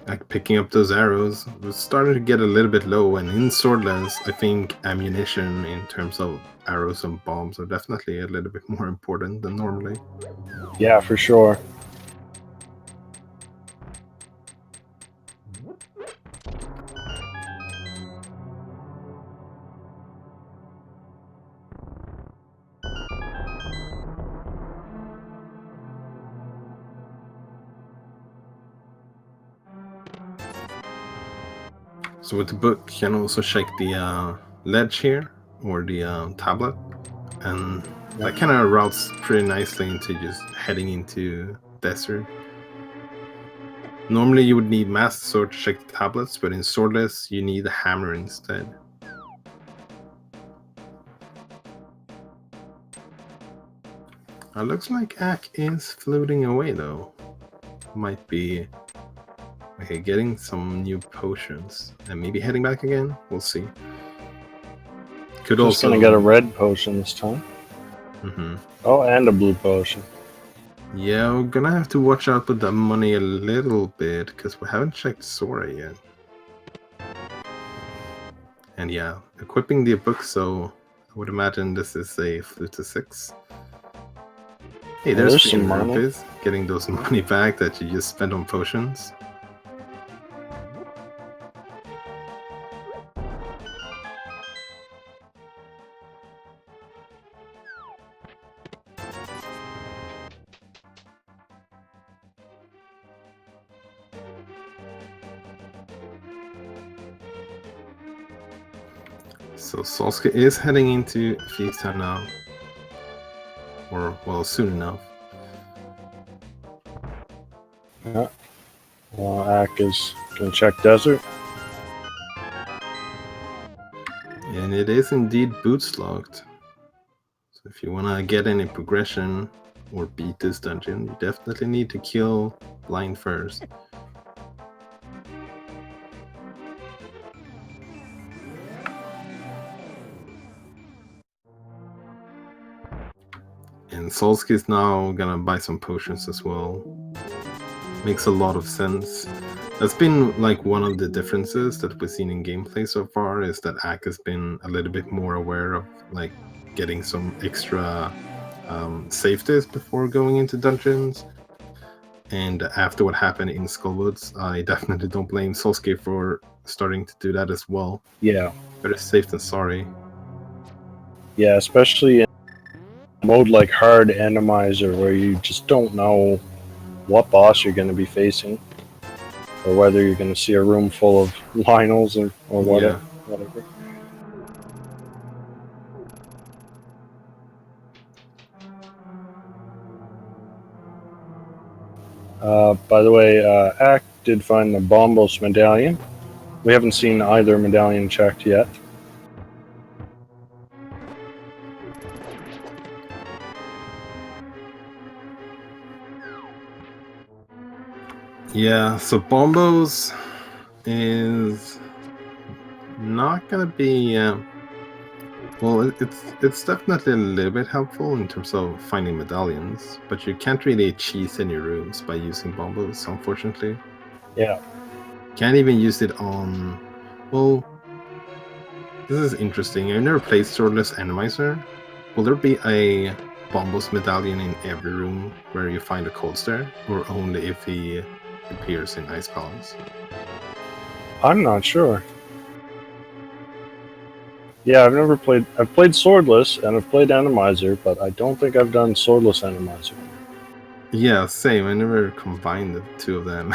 Like picking up those arrows was starting to get a little bit low, and in Swordless, I think ammunition in terms of arrows and bombs are definitely a little bit more important than normally. Yeah, for sure. So with the book, you can also check the ledge here, or the tablet, and that kind of routes pretty nicely into just heading into desert. Normally you would need Master Sword to check the tablets, but in Swordless you need a hammer instead. It looks like Ack is floating away though. Might be okay, getting some new potions and maybe heading back again. We'll see. Could Just also gonna get a red potion this time. Oh, and a blue potion. Yeah, we're gonna have to watch out with the money a little bit because we haven't checked Sora yet. And yeah, equipping the book, so I would imagine this is a flute to 6. Hey, there's some 300 money. rupees. Getting those money back that you just spent on potions. So Solski is heading into Feast Town now. Or, well, soon enough. Yeah. Well, Ack is gonna check desert. And it is indeed boots locked. So if you want to get any progression or beat this dungeon, you definitely need to kill Blind first. And Solski is now gonna buy some potions as well. Makes a lot of sense. That's been like one of the differences that we've seen in gameplay so far, is that Ack has been a little bit more aware of like getting some extra safeties before going into dungeons. And after what happened in Skullwoods, I definitely don't blame Solski for starting to do that as well. Yeah. Better safe than sorry. Yeah, especially in mode like hard randomizer, where you just don't know what boss you're going to be facing, or whether you're going to see a room full of Lionels or whatever. By the way, Ack did find the Bombos medallion. We haven't seen either medallion checked yet. Yeah, so Bombos is not gonna be. Well, it's definitely a little bit helpful in terms of finding medallions, but you can't really cheese any rooms by using Bombos, unfortunately. Yeah. Can't even use it on. Well, this is interesting. I've never played Swordless Randomizer. Will there be a Bombos medallion in every room where you find a cold stare, or only if he appears in Ice Palace? I'm not sure. Yeah, I've played Swordless and I've played Randomizer, but I don't think I've done Swordless Randomizer. Yeah, same. I never combined the two of them.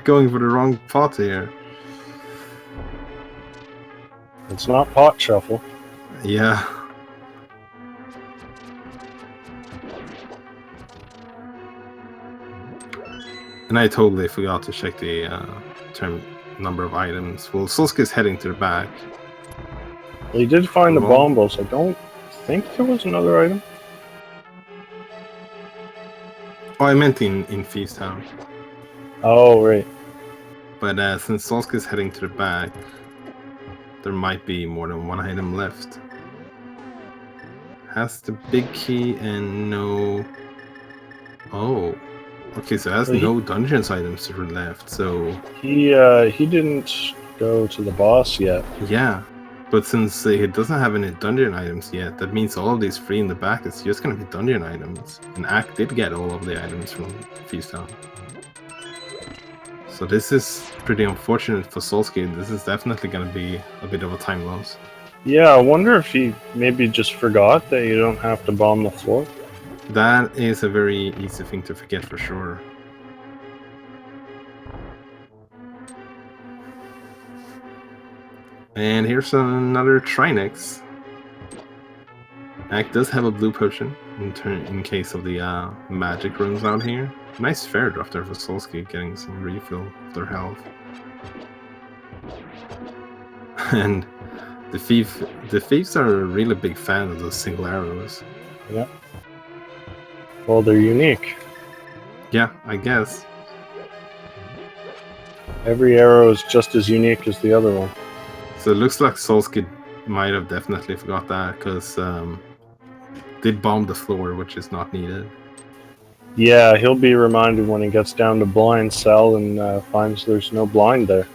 Going for the wrong pot here. It's not pot shuffle. Yeah. And I totally forgot to check the term number of items. Well, Solski's heading to the back. Well, he did find the Well- bombos. I don't think there was another item. Oh, I meant in Thieves Town. Oh, right. But since Solski's heading to the back, there might be more than one item left. Has the big key and no... Oh. Okay, so it has Well, no dungeons items left, so... He didn't go to the boss yet. Yeah. But since he doesn't have any dungeon items yet, that means all of these free in the back is just gonna be dungeon items. And Ack did get all of the items from Feast Town. So this is pretty unfortunate for Solski. This is definitely gonna be a bit of a time loss. Yeah, I wonder if he maybe just forgot that you don't have to bomb the floor. That is a very easy thing to forget for sure. And here's another Trinex. Ack does have a blue potion in case of the magic runs out here. Nice fair draft there for Solski, getting some refill of their health. And the thieves are a really big fan of those single arrows. Yeah. Well, they're unique. Yeah, I guess. Every arrow is just as unique as the other one. So it looks like Solski might have definitely forgot that, because did bomb the floor, which is not needed. Yeah, he'll be reminded when he gets down to blind cell and finds there's no blind there.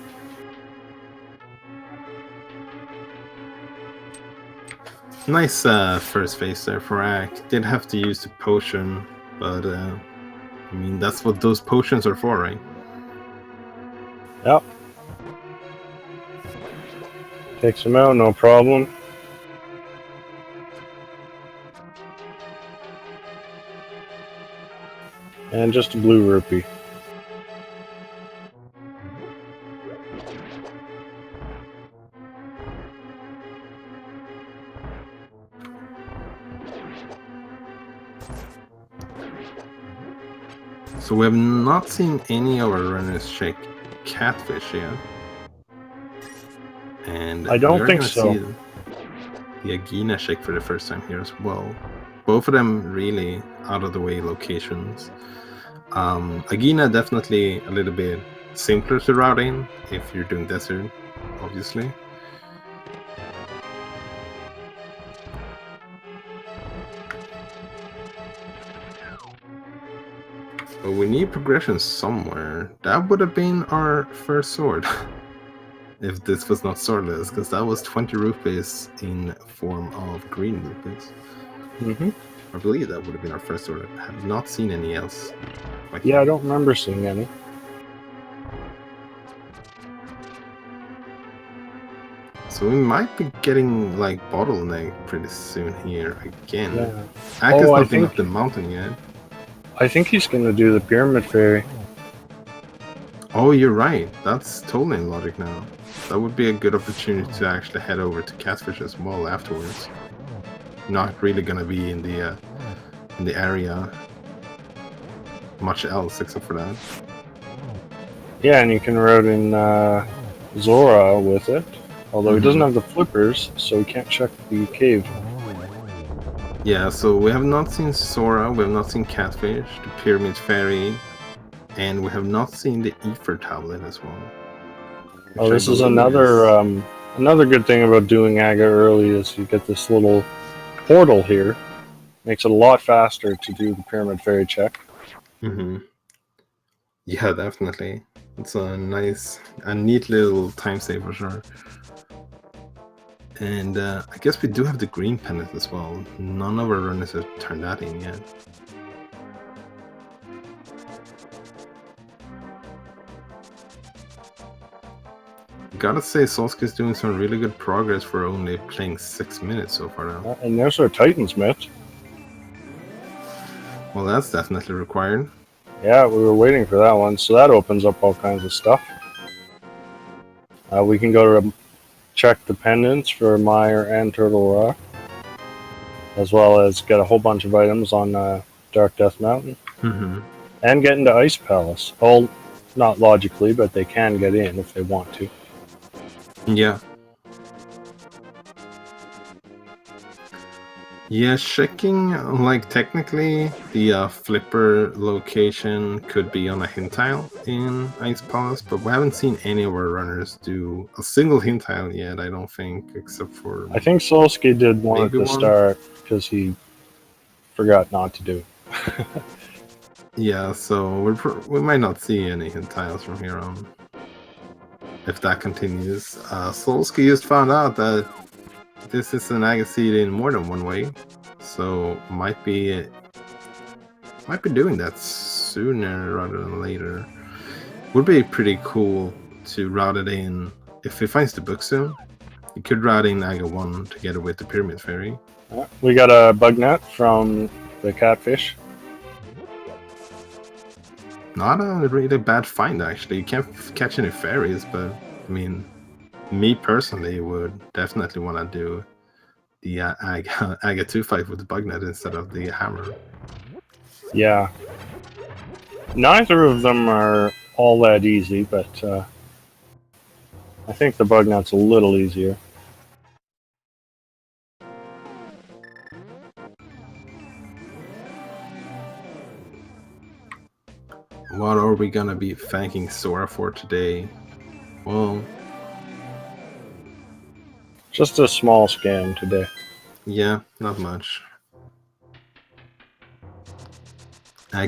Nice first phase there for Ack. Did have to use the potion, but I mean, that's what those potions are for, right? Yep. Takes him out, no problem. And just a blue rupee. So we have not seen any of our runners check catfish yet. And I don't we're think gonna so. see the Agina check for the first time here as well. Both of them really out of the way locations. Agina definitely a little bit simpler to route in if you're doing desert, obviously. But we need progression somewhere. That would have been our first sword. If this was not swordless, because that was 20 rupees in form of green rupees. Mm-hmm. I believe that would have been our first sword. I have not seen any else. Like Yeah, I don't remember seeing any. So we might be getting like bottleneck pretty soon here again. Yeah. Ack has Oh, I not been think- up the mountain yet. I think he's going to do the Pyramid Fairy. Oh, you're right. That's totally in logic now. That would be a good opportunity to actually head over to Catfish as well afterwards. Not really gonna be in the area much else except for that. Yeah, and you can route in Zora with it. Although he doesn't Mhm. have the flippers, so he can't check the cave. Yeah, so we have not seen Sora, we have not seen Catfish, the Pyramid Fairy, and we have not seen the Ether Tablet as well. Oh, Which I this is believe another good thing about doing Aga early is you get this little portal here. Makes it a lot faster to do the Pyramid Fairy check. Mhm. Yeah, definitely. It's a neat little time save for sure. And I guess we do have the green pendant as well. None of our runners have turned that in yet. Gotta say, Solski's doing some really good progress for only playing 6 minutes so far now. And there's our Titan's Myth. Well, that's definitely required. Yeah, we were waiting for that one, so that opens up all kinds of stuff. We can go to check the pendants for Mire and Turtle Rock, as well as get a whole bunch of items on Dark Death Mountain, and get into Ice Palace. Well, not logically, but they can get in if they want to. Yeah. Yeah, checking, like, technically, the flipper location could be on a hint tile in Ice Palace, but we haven't seen any of our runners do a single hint tile yet, I don't think, except for... I think Solski did one at maybe the one? start because he forgot not to do it. Yeah, so we might not see any hint tiles from here on. If that continues. Solski just found out that this is an Agaseed in more than one way, so might be doing that sooner rather than later. Would be pretty cool to route it in if he finds the book soon. He could route in Aga 1 together with the Pyramid Fairy. We got a bug net from the Catfish. Not a really bad find actually. You can't catch any fairies, but I mean, me personally would definitely want to do the Aga 2 fight with the bug net instead of the hammer. Yeah. Neither of them are all that easy, but I think the bug net's a little easier. What are we gonna be thanking Sora for today? Well, just a small scam today. Yeah, not much.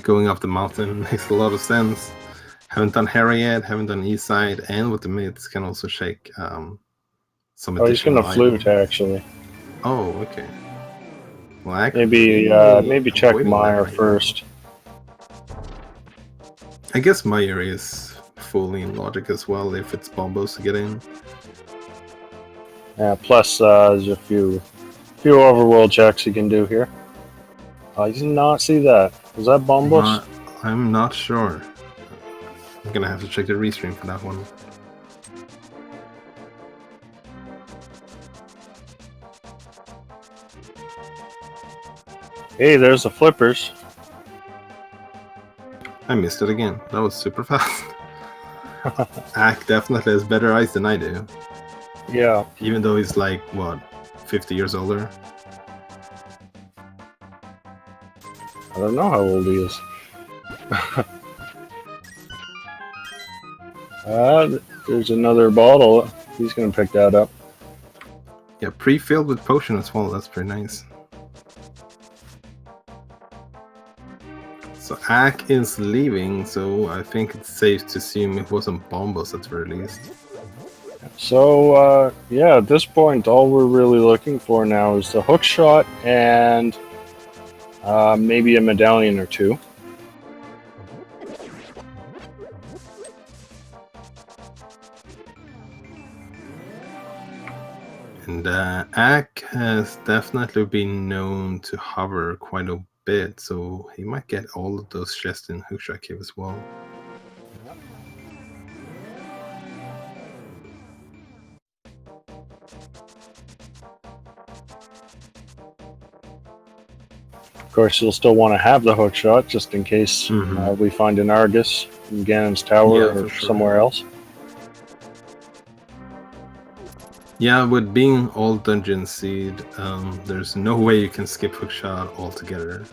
Going up the mountain makes a lot of sense. Haven't done Harry yet, haven't done East Side, and with the mids can also shake some additional he's gonna flute items. actually. Oh, okay. Well, maybe check Mire right first. I guess Mire is fully in logic as well if it's bombos to get in. Yeah, plus there's a few overworld checks you can do here. I did not see that. Was that bombos? I'm not sure. I'm gonna have to check the restream for that one. Hey, there's the flippers. I missed it again. That was super fast. Ack definitely has better eyes than I do. Yeah. Even though he's like, what, 50 years older? I don't know how old he is. There's another bottle. He's gonna pick that up. Yeah, pre-filled with potion as well. That's pretty nice. So Ack is leaving, so I think it's safe to assume it wasn't bombos at the very least. So, yeah, at this point, all we're really looking for now is the hook shot and maybe a medallion or two. And Ack has definitely been known to hover quite a bit, so he might get all of those chests in Hookshot Cave as well. Of course, you'll still want to have the hook shot just in case we find an Argus in Ganon's tower or somewhere else. Yeah, with being all dungeon seed, there's no way you can skip hookshot altogether.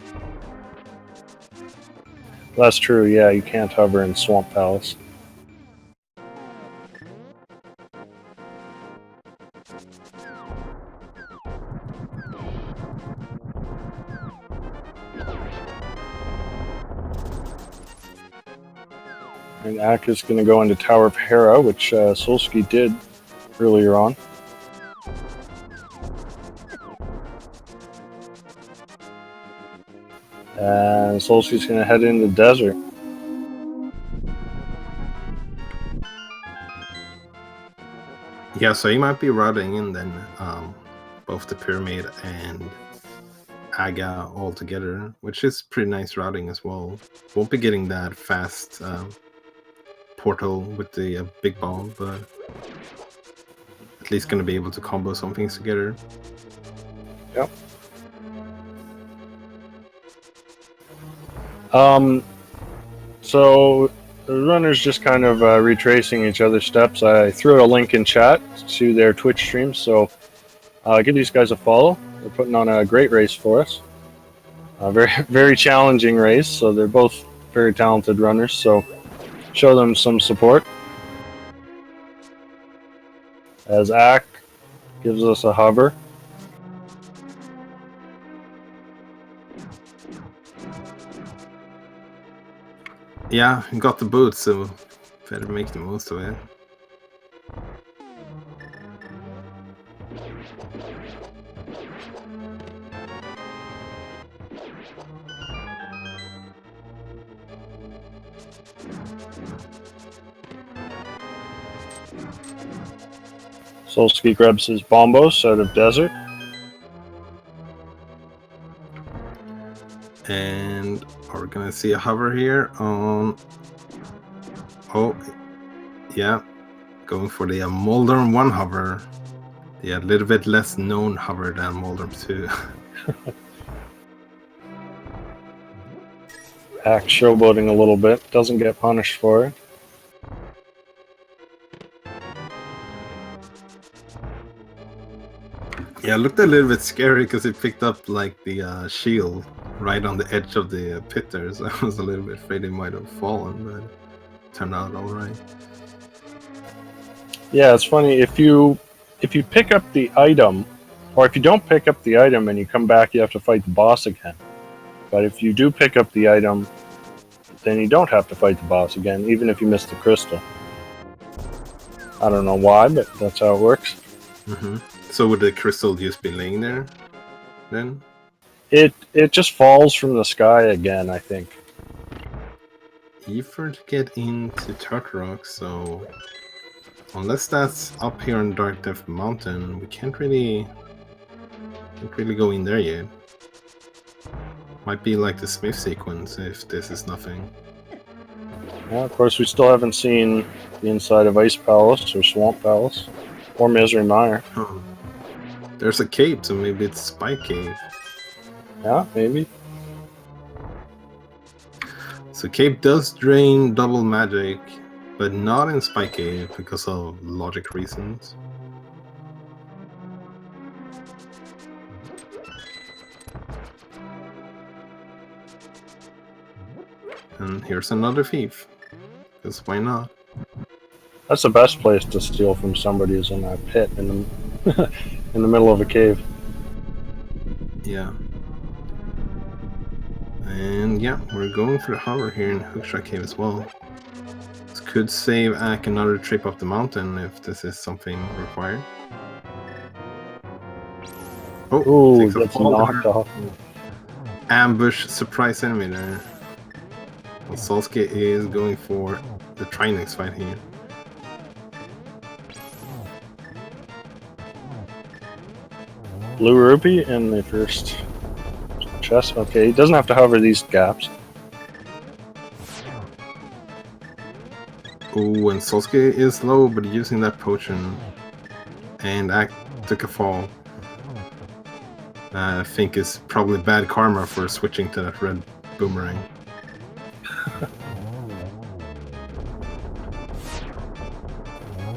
That's true, yeah, you can't hover in Swamp Palace. And Ack is going to go into Tower of Hera, which Solski did earlier on. And Solski's going to head into the desert. Yeah, so he might be routing in then both the pyramid and Aga all together, which is pretty nice routing as well. Won't be getting that fast portal with the big bomb, but at least going to be able to combo some things together. Yep. So the runners just kind of retracing each other's steps. I threw a link in chat to their Twitch stream, so give these guys a follow. They're putting on a great race for us. A very, very challenging race, so they're both very talented runners, so show them some support. As Ack gives us a hover. Yeah, got the boot, so better make the most of it. Solski grabs his bombos out of desert. And we're gonna see a hover here on... Oh, yeah. Going for the Moldorm 1 hover. Yeah, a little bit less known hover than Moldorm 2. Ack showboating a little bit. Doesn't get punished for it. Yeah, it looked a little bit scary because it picked up like the shield right on the edge of the pit there, so I was a little bit afraid it might have fallen, but it turned out alright. Yeah, it's funny, if you pick up the item, or if you don't pick up the item and you come back, you have to fight the boss again. But if you do pick up the item, then you don't have to fight the boss again, even if you miss the crystal. I don't know why, but that's how it works. Mm-hmm. So would the crystal just be laying there then? It just falls from the sky again, I think. Eager to get into Turtle Rock, so unless that's up here on Dark Depth Mountain, we can't really go in there yet. Might be like the Smith sequence if this is nothing. Yeah, of course, we still haven't seen the inside of Ice Palace or Swamp Palace or Misery Mire. Oh. There's a cave, so maybe it's Spike Cave. Yeah, maybe. So cave does drain double magic, but not in Spike Cave because of logic reasons. And here's another thief, because why not? That's the best place to steal from somebody, is in a pit in the in the middle of a cave. Yeah. And yeah, we're going for the hover here in Hookshot Cave as well. This could save Ack another trip up the mountain if this is something required. Oh, Ooh, takes a gets fall knocked there. off. Ambush surprise enemy there. Well, Solski is going for the Trinix fight here. Blue Rupee in the first chest. Okay, he doesn't have to hover these gaps. Oh, and Solski is low, but using that potion. And Ack took a fall. I think it's probably bad karma for switching to that red boomerang.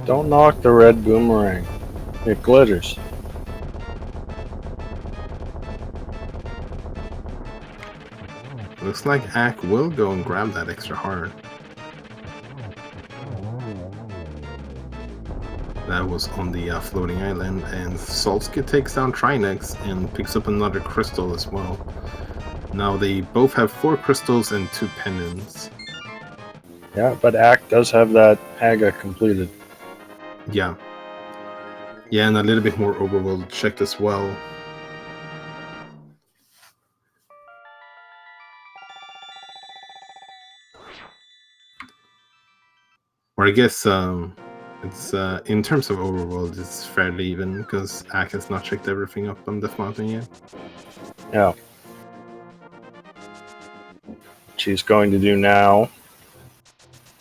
Don't knock the red boomerang. It glitters. Looks like Ack will go and grab that extra heart. That was on the floating island, and Solski takes down Trinex and picks up another crystal as well. Now they both have 4 crystals and 2 pendants. Yeah, but Ack does have that Aga completed. Yeah. Yeah, and a little bit more overworld checked as well. Or I guess it's in terms of overworld, it's fairly even because Ack has not checked everything up on Death Mountain yet. Yeah. Which he's going to do now.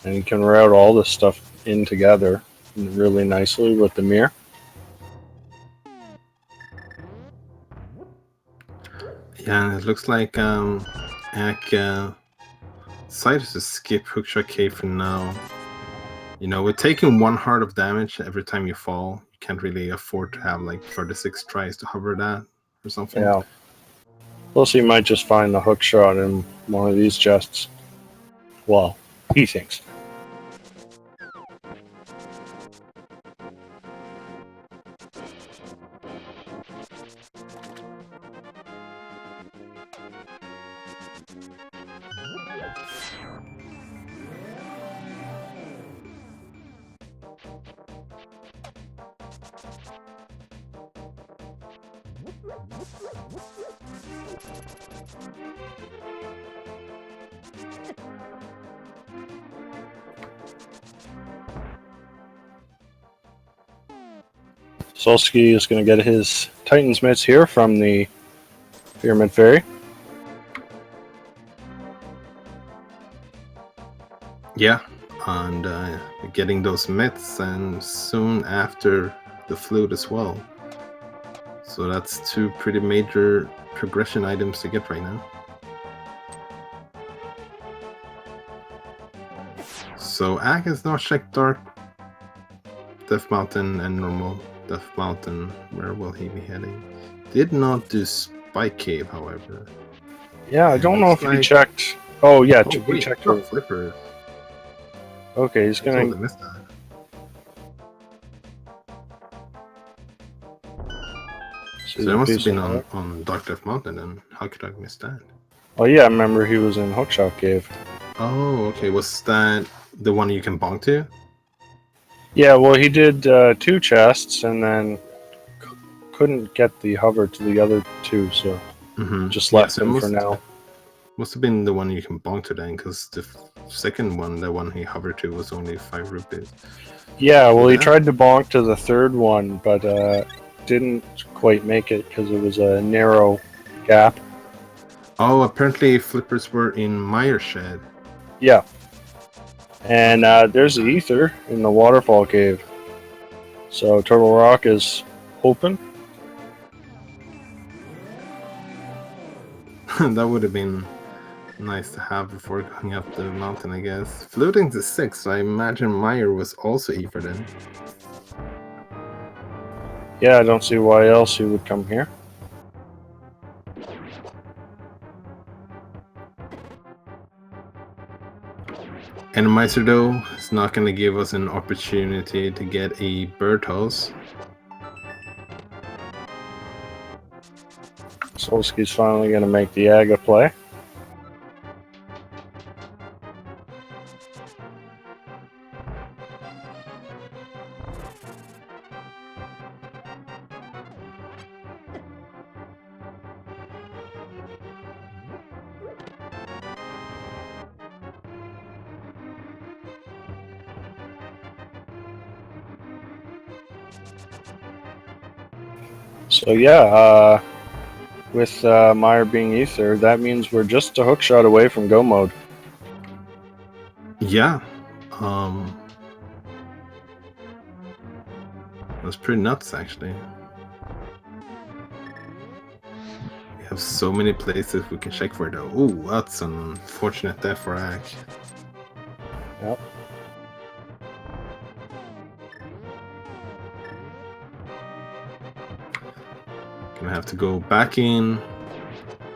And he can route all this stuff in together really nicely with the mirror. Yeah, it looks like Ack decided to skip Hookshot Cave for now. You know, with taking 1 heart of damage every time you fall, you can't really afford to have like 36 tries to hover that or something. Yeah. Plus, he might just find the hook shot in one of these chests. Well, he thinks. Solski is going to get his Titan's Mitts here from the Pyramid Fairy. Yeah, and getting those mitts, and soon after the flute as well. So that's 2 pretty major progression items to get right now. So Ack has not checked Dark Death Mountain and normal Death Mountain. Where will he be heading? Did not do Spike Cave, however. Yeah, I don't know if he checked. Oh, yeah, he checked for Flipper. Okay, he's I totally gonna. missed that. So that must have been on Dark Death Mountain, then. How could I miss that? Oh, yeah, I remember he was in Hookshot Cave. Oh, okay. Was that the one you can bonk to? Yeah, well, he did 2 chests and then couldn't get the hover to the other 2, so just left him for now. Must have been the one you can bonk to then, because the second one, the one he hovered to, was only 5 rupees. Yeah, well, he tried to bonk to the 3rd one, but didn't quite make it because it was a narrow gap. Oh, apparently flippers were in Mire Shed. Yeah. And there's the ether in the waterfall cave. So Turtle Rock is open. That would have been nice to have before going up the mountain, I guess. Floating to 6, I imagine Mire was also ether then. Yeah, I don't see why else he would come here. Randomizer, though, is not going to give us an opportunity to get a birdhouse. Solski's finally going to make the Aga play. So yeah, with Mire being ether, that means we're just a hookshot away from go mode. Yeah. That's pretty nuts, actually. We have so many places we can check for, though. Ooh, that's an unfortunate death for Ack. Yep. Gonna have to go back in.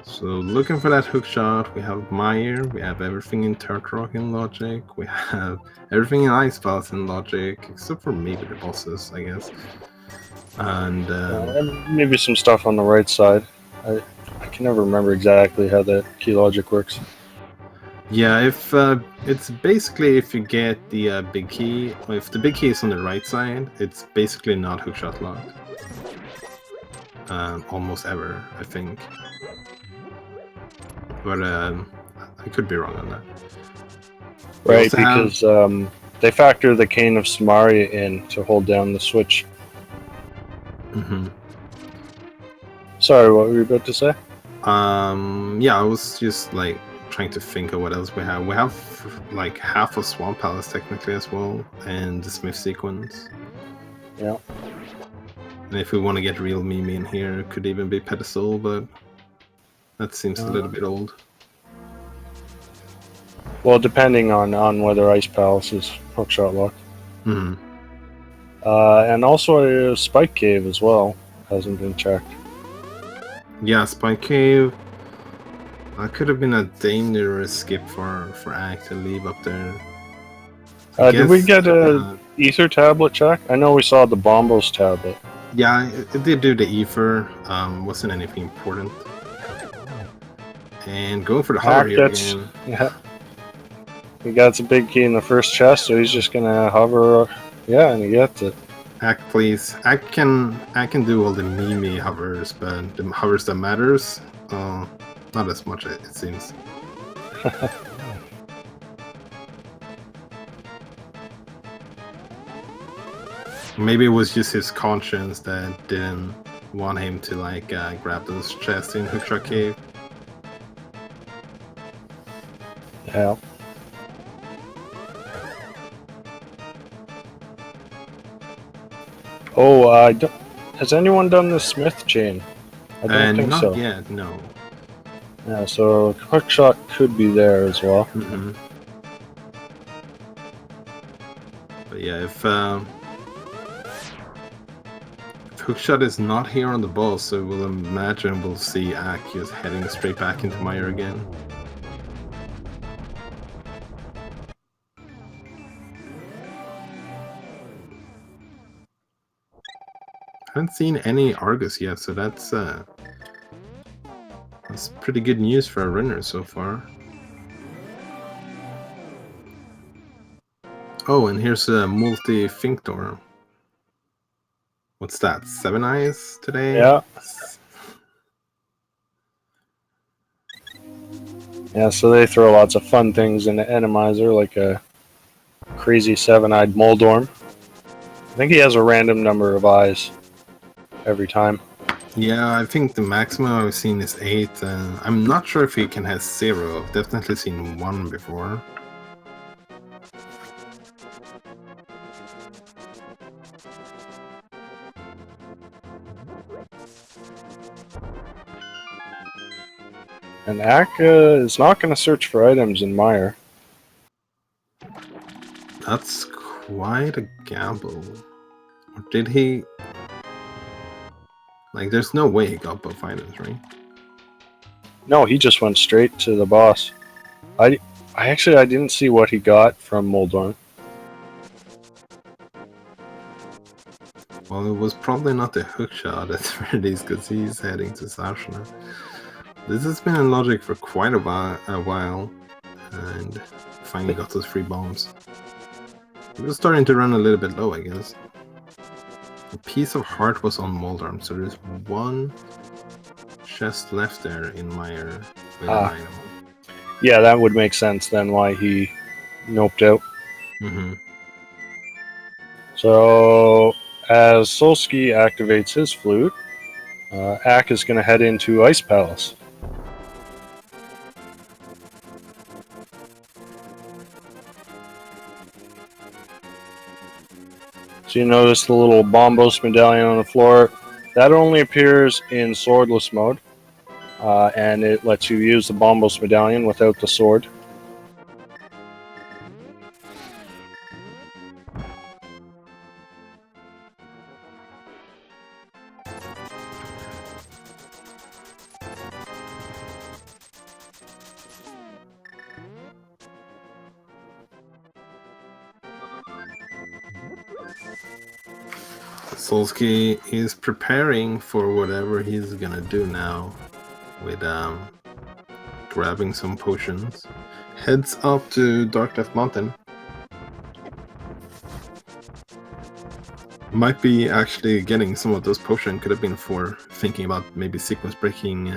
So looking for that hook shot, we have Meyer, we have everything in Turtle Rock in Logic, we have everything in Ice Path in Logic, except for maybe the bosses, I guess. And maybe some stuff on the right side. I can never remember exactly how the key logic works. yeah, if it's basically if you get the big key, if the big key is on the right side, it's basically not hookshot locked. Almost ever, I think. But I could be wrong on that. We Right, also have- because they factor the Cane of Samaria in to hold down the switch. Mhm. Sorry, what were you about to say? Yeah, I was just like trying to think of what else we have. We have like half of Swamp Palace technically as well, and the Smith sequence. Yeah. And if we want to get real Mimi in here, it could even be Pedestal, but that seems a little bit old. Well, depending on whether Ice Palace is hookshot locked. Hmm. And also a Spike Cave as well hasn't been checked. Yeah, Spike Cave. That could have been a dangerous skip for Act to leave up there. Did we get a Ether tablet check? I know we saw the Bombos tablet. Yeah, it did do the Ether. Wasn't anything important. And going for the hover here again. Yeah. He got the big key in the first chest, so he's just gonna hover. Yeah, and he gets it. Act, please. I can do all the Mimi hovers, but the hovers that matters, not as much, it seems. Maybe it was just his conscience that didn't want him to like grab those chests in Hookshot Cave. Yeah. Oh, has anyone done the Smith chain? I don't think not so. yet, no. Yeah, so hookshot could be there as well. Mm-hmm. But yeah, if Hookshot is not here on the boss, so we'll imagine we'll see Ak just heading straight back into Meyer again. Haven't seen any Argus yet, so that's pretty good news for our runner so far. Oh, and here's a multi-Finctor. What's that? 7 eyes today? Yeah. Yeah, so they throw lots of fun things into Randomizer, like a crazy 7-eyed Moldorm. I think he has a random number of eyes every time. Yeah, I think the maximum I've seen is 8, and I'm not sure if he can have 0. I've definitely seen 1 before. And Akka is not going to search for items in Meyer. That's quite a gamble. Or did he... Like, there's no way he got both items, right? No, he just went straight to the boss. I didn't see what he got from Moldorm. Well, it was probably not the hookshot at the very least, because he's heading to Sashna. This has been in Logic for quite a while, and finally got those free bombs. It was starting to run a little bit low, I guess. A piece of heart was on Moldorm, so there's one chest left there in Meyer with an item. Yeah, that would make sense then why he noped out. Mm-hmm. So, as Solski activates his flute, Ak is going to head into Ice Palace. So you notice the little Bombos medallion on the floor. That only appears in swordless mode, and it lets you use the Bombos medallion without the sword. Solski is preparing for whatever he's gonna do now with grabbing some potions. Heads up to Dark Death Mountain. Might be actually getting some of those potions. Could have been for thinking about maybe sequence breaking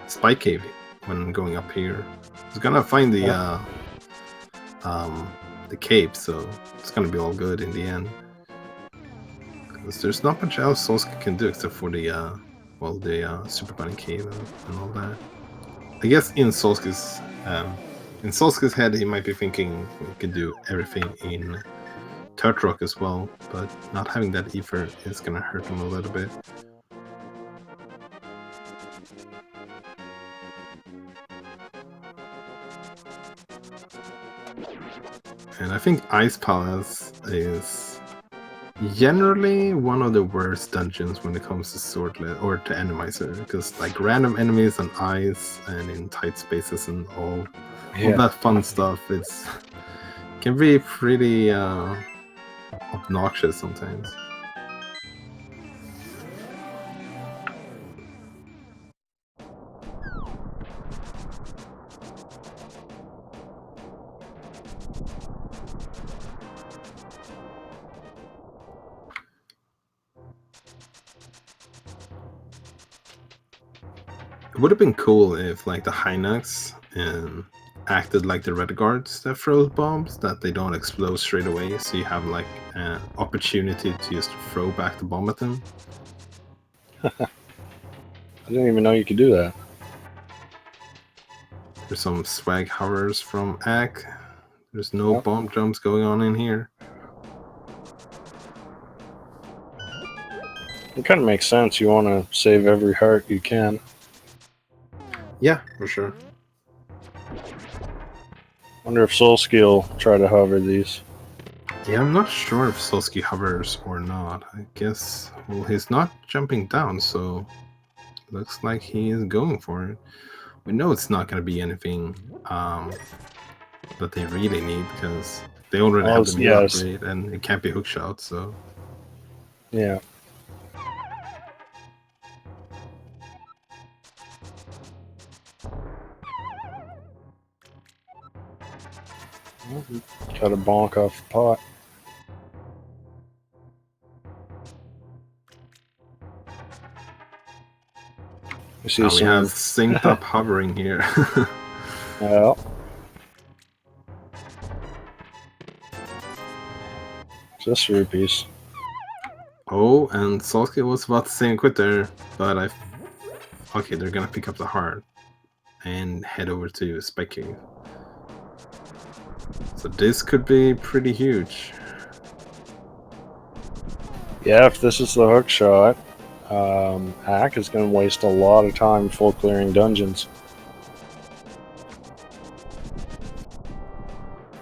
Spike Cave when going up here. He's gonna find the cape, so it's gonna be all good in the end. Because there's not much else Solski can do except for the Super Bunny Cave and all that. I guess in Solski's head, he might be thinking he could do everything in Turt Rock as well, but not having that ether is gonna hurt him a little bit. And I think Ice Palace is generally one of the worst dungeons when it comes to Swordlet or to Randomizer, because like random enemies on ice and in tight spaces and all that fun stuff, can be pretty obnoxious sometimes. It would have been cool if like the Hinox acted like the Red Guards that throws bombs, that they don't explode straight away, so you have like an opportunity to just throw back the bomb at them. I didn't even know you could do that. There's some swag hovers from Ack. There's no bomb jumps going on in here. It kind of makes sense. You want to save every heart you can. Yeah, for sure. Wonder if Solski will try to hover these. Yeah, I'm not sure if Solski hovers or not. I guess, well, he's not jumping down, so looks like he is going for it. We know it's not going to be anything that they really need, because they already have the new upgrade, and it can't be hookshot, so... Yeah. Got a bonk off the pot. We see we have synced up hovering here. Yeah. Just rupees. Oh, and Solski was about to say quit there, but okay, they're gonna pick up the heart and head over to Spike Cave. So this could be pretty huge. Yeah, if this is the hook shot, Ack is going to waste a lot of time full clearing dungeons.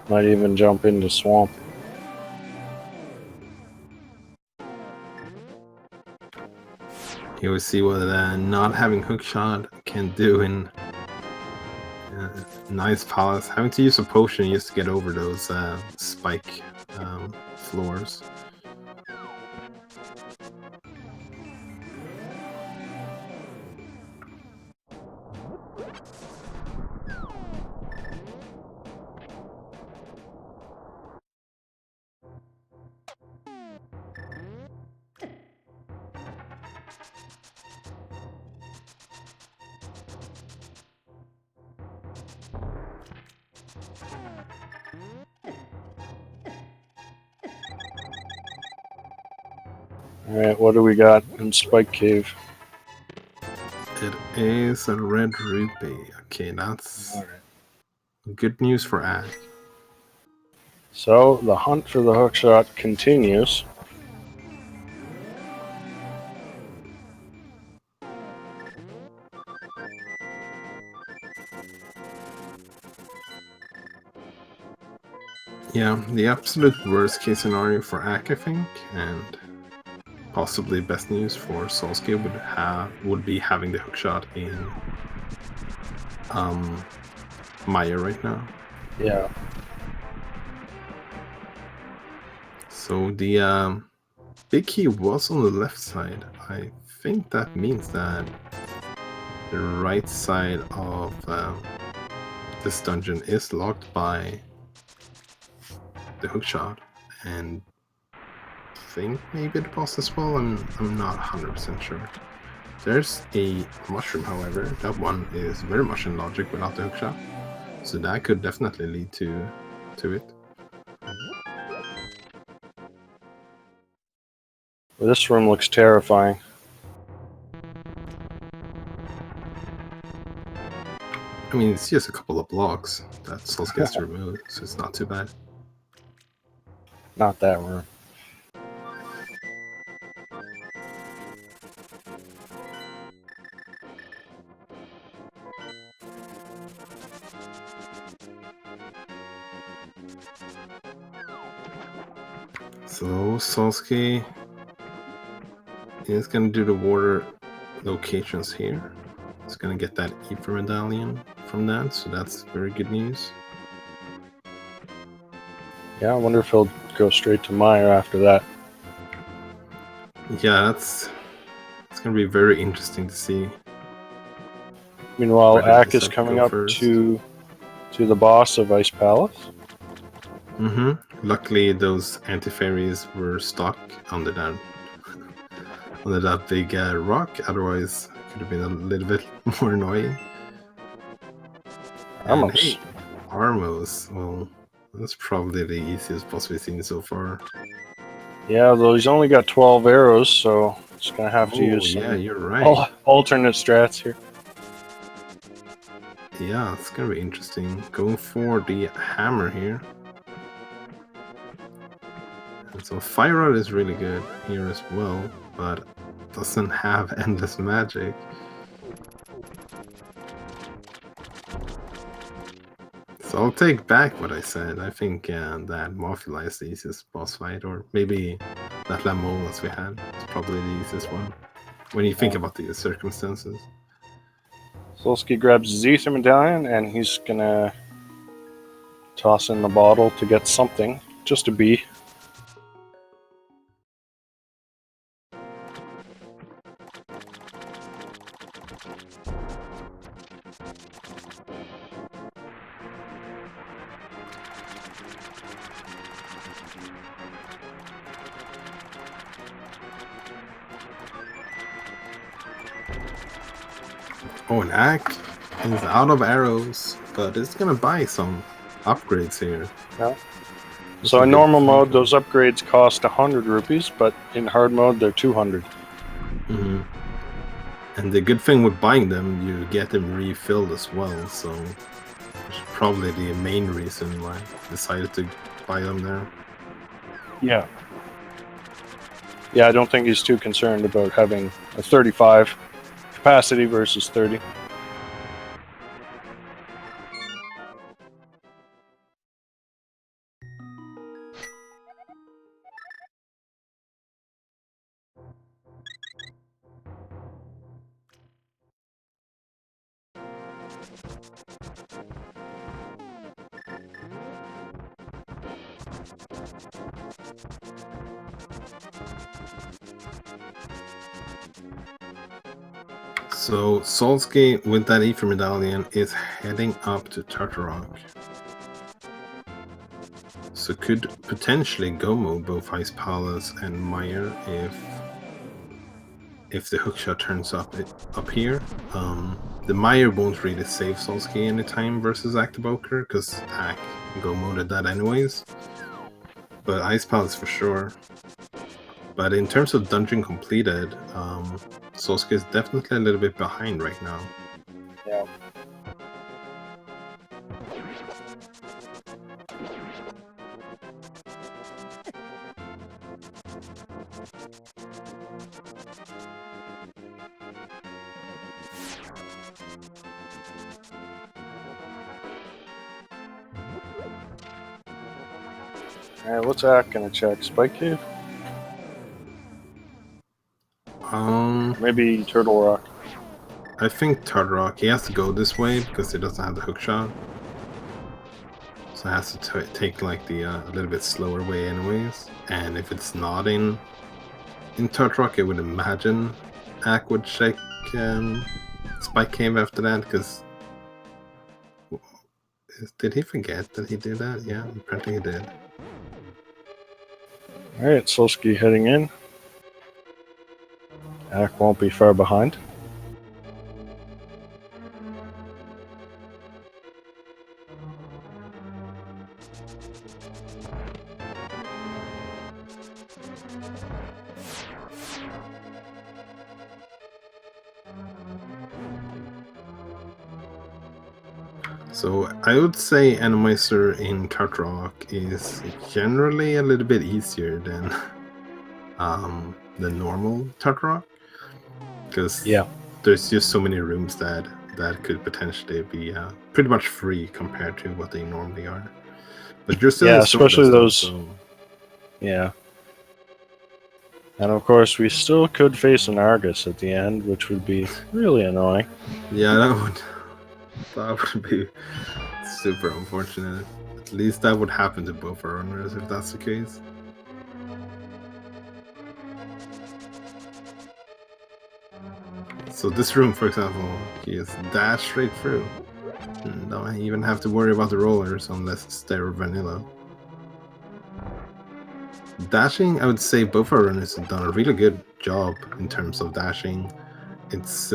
Might even jump into swamp. You will see what not having hookshot can do in Nice Palace. Having to use a potion just to get over those spike floors. Alright, what do we got in Spike Cave? It is a red rupee. Okay, that's good news for Ack. So, the hunt for the hookshot continues. Yeah, the absolute worst case scenario for Ack, I think, and possibly best news for Solski would be having the hookshot in Maya right now. Yeah. So the big key was on the left side. I think that means that the right side of this dungeon is locked by the hookshot, and I think maybe the boss as well. I'm not 100% sure. There's a mushroom, however. That one is very much in logic without the hookshot, so that could definitely lead to it. Well, this room looks terrifying. I mean, it's just a couple of blocks that Solski has to remove, so it's not too bad. Not that room. So Solski is going to do the water locations here. He's going to get that Ether medallion from that, so that's very good news. Yeah, I wonder if he'll go straight to Meyer after that. Yeah, it's going to be very interesting to see. Meanwhile, Where does Ack this is have to coming go up first? to the boss of Ice Palace. Luckily, those anti-fairies were stuck under that big rock. Otherwise, it could have been a little bit more annoying. And Almost. hey, Armos. Well, that's probably the easiest boss we've seen so far. Yeah, though he's only got 12 arrows, so he's gonna have to use some yeah, you're right. alternate strats here. Yeah, it's gonna be interesting. Going for the hammer here. And so Fire Rod is really good here as well, but doesn't have endless magic. So I'll take back what I said. I think that Morphula is the easiest boss fight, or maybe that Lamolas we had. It's probably the easiest one, when you think about the circumstances. Solski grabs his Ether medallion, and he's gonna toss in the bottle to get something, just a bee. Oh, and Ack is out of arrows, but it's gonna buy some upgrades here. Yeah. So in normal mode, those upgrades cost 100 rupees, but in hard mode, they're 200. And the good thing with buying them, you get them refilled as well, so it's probably the main reason why I decided to buy them there. Yeah. Yeah, I don't think he's too concerned about having a 35 capacity versus 30. So Solski with that Ether medallion is heading up to Tartarok. So could potentially Gomo both Ice Palace and Meyer if the hookshot turns up here. The Meyer won't really save Solski anytime versus AcktheBoker, because Ack Gomo did that anyways. But Ice Palace for sure. But in terms of dungeon completed, Solski is definitely a little bit behind right now. Yeah. Alright, what's Ack gonna check? Spike Cave? Maybe Turtle Rock. I think Tartarok, he has to go this way because he doesn't have the hookshot. So it has to take like the a little bit slower way anyways. And if it's not in Tart Rock, I would imagine Ack would check Spike Cave after that, because did he forget that he did that? Yeah, apparently he did. Alright, Solski heading in. Ack won't be far behind. So I would say Randomizer in Tart Rock is generally a little bit easier than the normal Tart Rock, because there's just so many rooms that could potentially be pretty much free compared to what they normally are. But you're still in especially those. so... Yeah. And of course, we still could face an Argus at the end, which would be really annoying. Yeah, that would be super unfortunate. At least that would happen to both our runners if that's the case. So this room, for example, he is dash straight through. Don't even have to worry about the rollers unless it's their vanilla. Dashing, I would say both our runners have done a really good job in terms of dashing. It's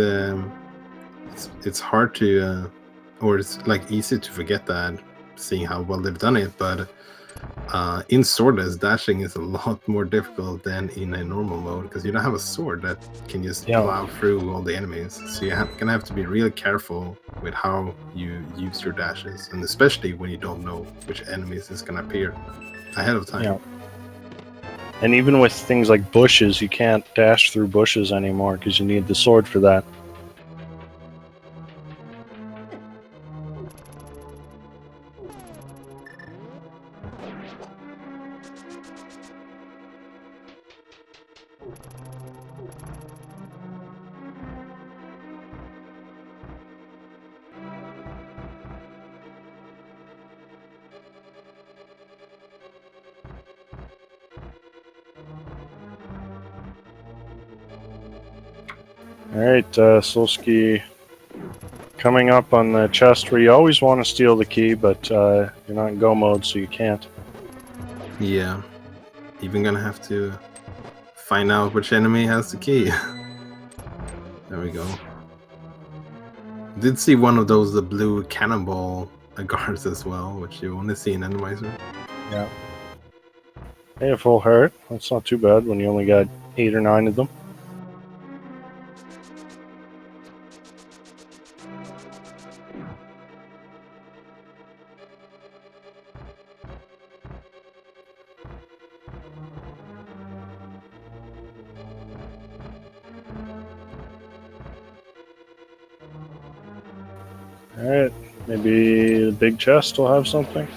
hard to, or it's like easy to forget that, seeing how well they've done it. But in swordless, dashing is a lot more difficult than in a normal mode, because you don't have a sword that can just plow through all the enemies. So you're gonna have to be really careful with how you use your dashes, and especially when you don't know which enemies is gonna appear ahead of time. Yeah. And even with things like bushes, you can't dash through bushes anymore because you need the sword for that. Alright, Solski coming up on the chest where you always want to steal the key, but you're not in go mode, so you can't. Yeah, even gonna have to find out which enemy has the key. There we go. Did see one of those, the blue cannonball guards as well, which you only see in Randomizer. Yeah. Hey, a full heart. That's not too bad when you only got 8 or 9 of them. Alright, maybe the big chest will have something.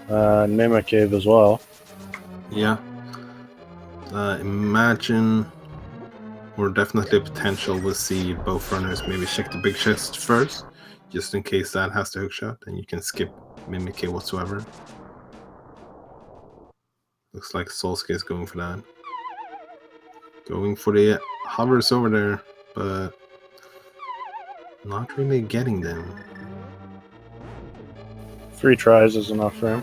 Nima Cave as well. Yeah. Imagine, or definitely potential, we'll see both runners maybe check the big chest first, just in case that has the hook shot, and you can skip Mimic Cave whatsoever. Looks like Solski is going for that. Going for the hovers over there, but not really getting them. 3 tries is enough for him.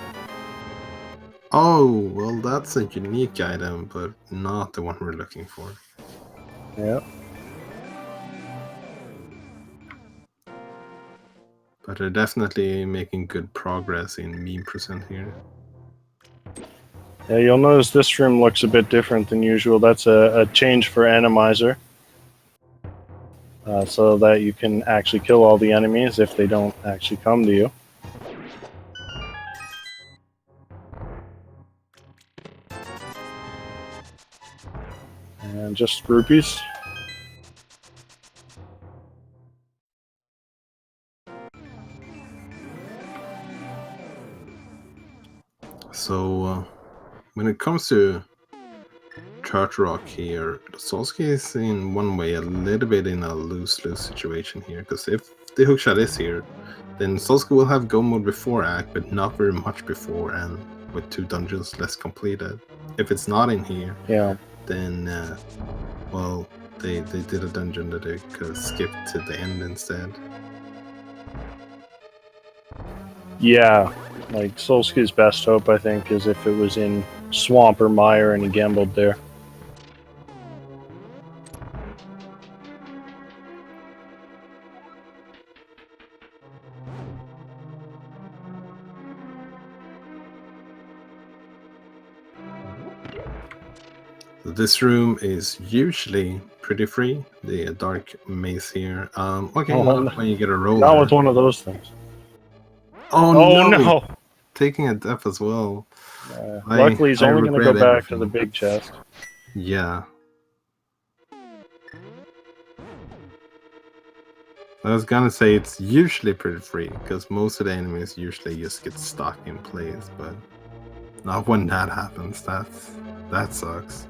Oh, well, that's a unique item, but not the one we're looking for. Yep. But they're definitely making good progress in meme percent here. Yeah, you'll notice this room looks a bit different than usual. That's a change for Randomizer. So that you can actually kill all the enemies if they don't actually come to you. And just groupies. So, when it comes to Church Rock here, Solski is in one way a little bit in a lose-lose situation here, because if the hookshot is here, then Solski will have go mode before Ack, but not very much before, and with 2 dungeons less completed. If it's not in here, Yeah. then well, they did a dungeon that they could have skipped to the end instead. Yeah, like Solski's best hope, I think, is if it was in Swamp or Mire and he gambled there. So this room is usually pretty free. The dark maze here. Okay, Oh, not no. when you get a roller. Not with one of those things. Oh, Oh no! no! Taking a death as well. Luckily, he's I only going to go regret back to the everything. big chest. Yeah. I was gonna say it's usually pretty free, because most of the enemies usually just get stuck in place, but not when that happens. That sucks.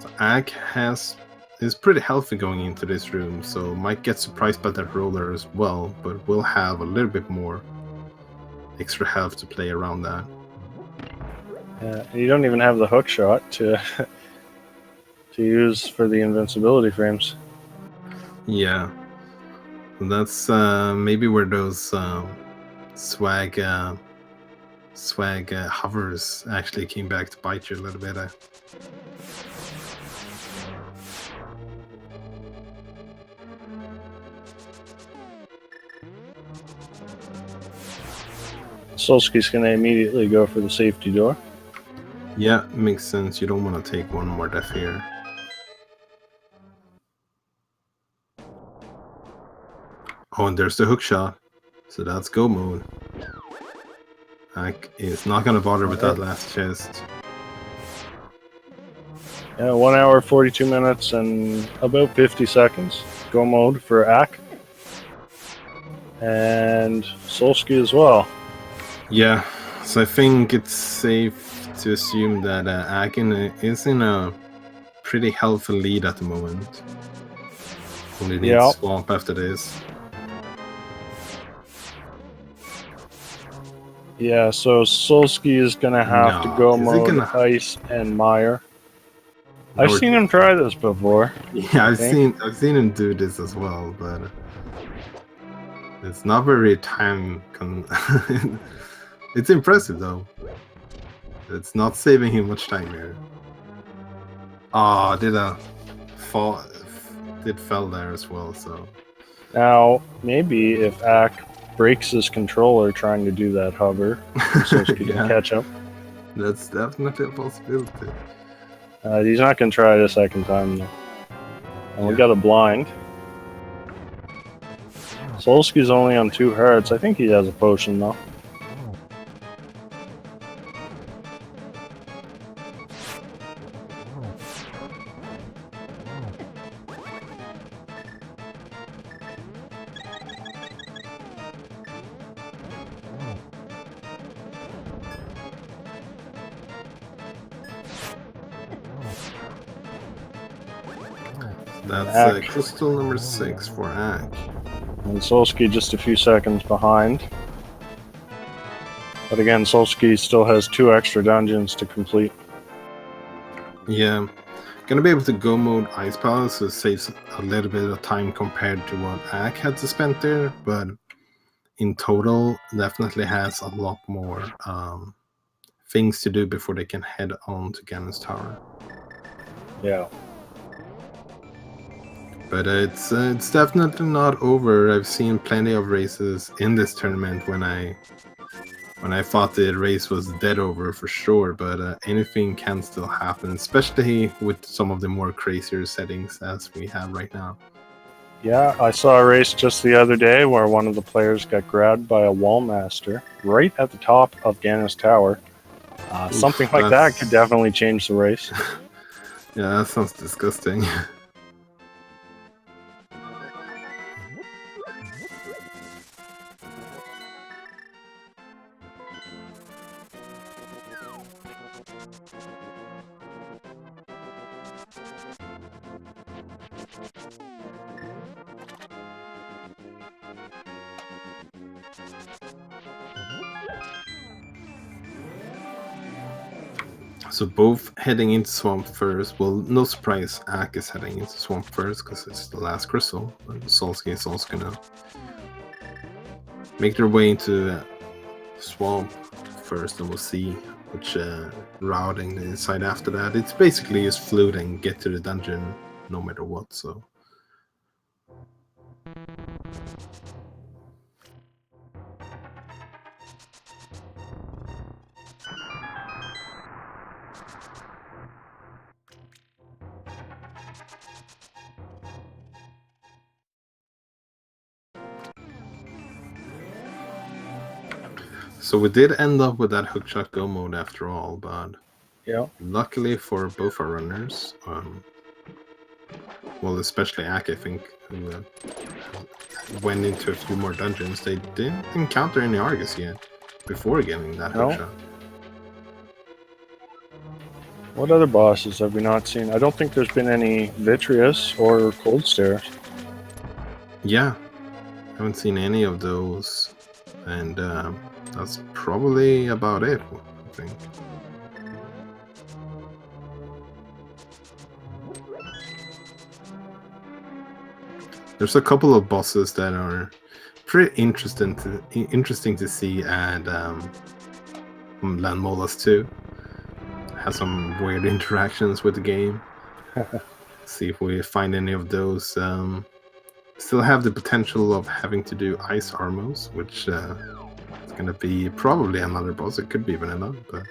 So Ag is pretty healthy going into this room, so might get surprised by that roller as well, but we'll have a little bit more extra health to play around that. You don't even have the hook shot to use for the invincibility frames. Yeah, that's maybe where those swag hovers actually came back to bite you a little bit. Solski's going to immediately go for the safety door. Yeah, makes sense. You don't want to take one more death here. Oh, and there's the hook shot. So that's go mode. Ak is not going to bother with that last chest. Yeah, 1 hour, 42 minutes, and about 50 seconds. Go mode for Ack. And Solski as well. Yeah, so I think it's safe to assume that Akin is in a pretty healthy lead at the moment. Only needs Swamp after this. Yeah, so Solski is going to have to go mode Ice and Mire. I've seen him try this before. Yeah, I've seen him do this as well, but it's not very It's impressive though. It's not saving him much time here. Oh, fell there as well, so. Now, maybe if Ack breaks his controller trying to do that hover, Solski can catch him. That's definitely a possibility. He's not going to try it a second time though. And we got a blind. Solski's only on 2 hearts. I think he has a potion though. That's crystal number 6 for Ack. And Solski just a few seconds behind. But again, Solski still has 2 extra dungeons to complete. Yeah. Gonna be able to go mode Ice Palace, so it saves a little bit of time compared to what Ack had to spend there, but in total, definitely has a lot more things to do before they can head on to Ganon's Tower. Yeah. But it's definitely not over. I've seen plenty of races in this tournament when I thought the race was dead over for sure, but anything can still happen, especially with some of the more crazier settings as we have right now. Yeah, I saw a race just the other day where one of the players got grabbed by a wall master right at the top of Ganon's Tower. Something like that could definitely change the race. Yeah, that sounds disgusting. So both heading into Swamp first. Well, no surprise, Ack is heading into Swamp first because it's the last crystal. But Solski is also gonna make their way into Swamp first, and we'll see which routing they decide after that. It's basically just float and get to the dungeon no matter what. So. So we did end up with that hookshot go mode after all, but Yeah. luckily for both our runners, well, especially Ack, I think, who went into a few more dungeons, they didn't encounter any Argus yet before getting that hookshot. What other bosses have we not seen? I don't think there's been any Vitreous or Cold Stairs. Yeah, haven't seen any of those, and that's probably about it, I think. There's a couple of bosses that are pretty interesting to see at Landmolas 2. Has some weird interactions with the game. See if we find any of those. Still have the potential of having to do Ice Armos, which is going to be probably another boss. It could be Vanilla, but...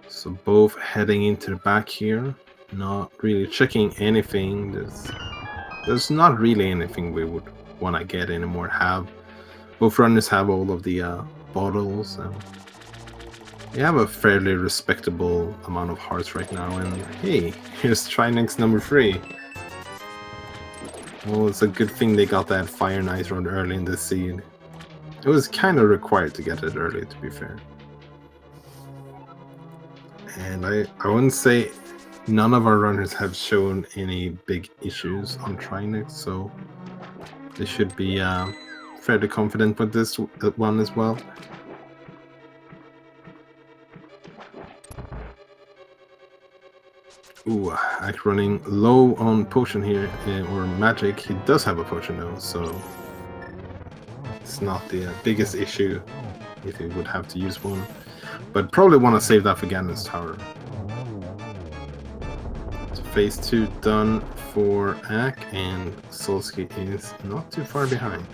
So both heading into the back here, not really checking anything. There's not really anything we would want to get anymore. Both runners have all of the bottles. We have a fairly respectable amount of hearts right now. And hey, here's Trinex number 3. Well, it's a good thing they got that Fire and Ice run early in the seed. It was kind of required to get it early, to be fair. And I wouldn't say none of our runners have shown any big issues on Trinex, so they should be fairly confident with this one as well. Ooh, Ack running low on potion here, or magic. He does have a potion though, so it's not the biggest issue if he would have to use one. But probably want to save that for Ganon's Tower. So phase 2 done for Ack, and Solski is not too far behind.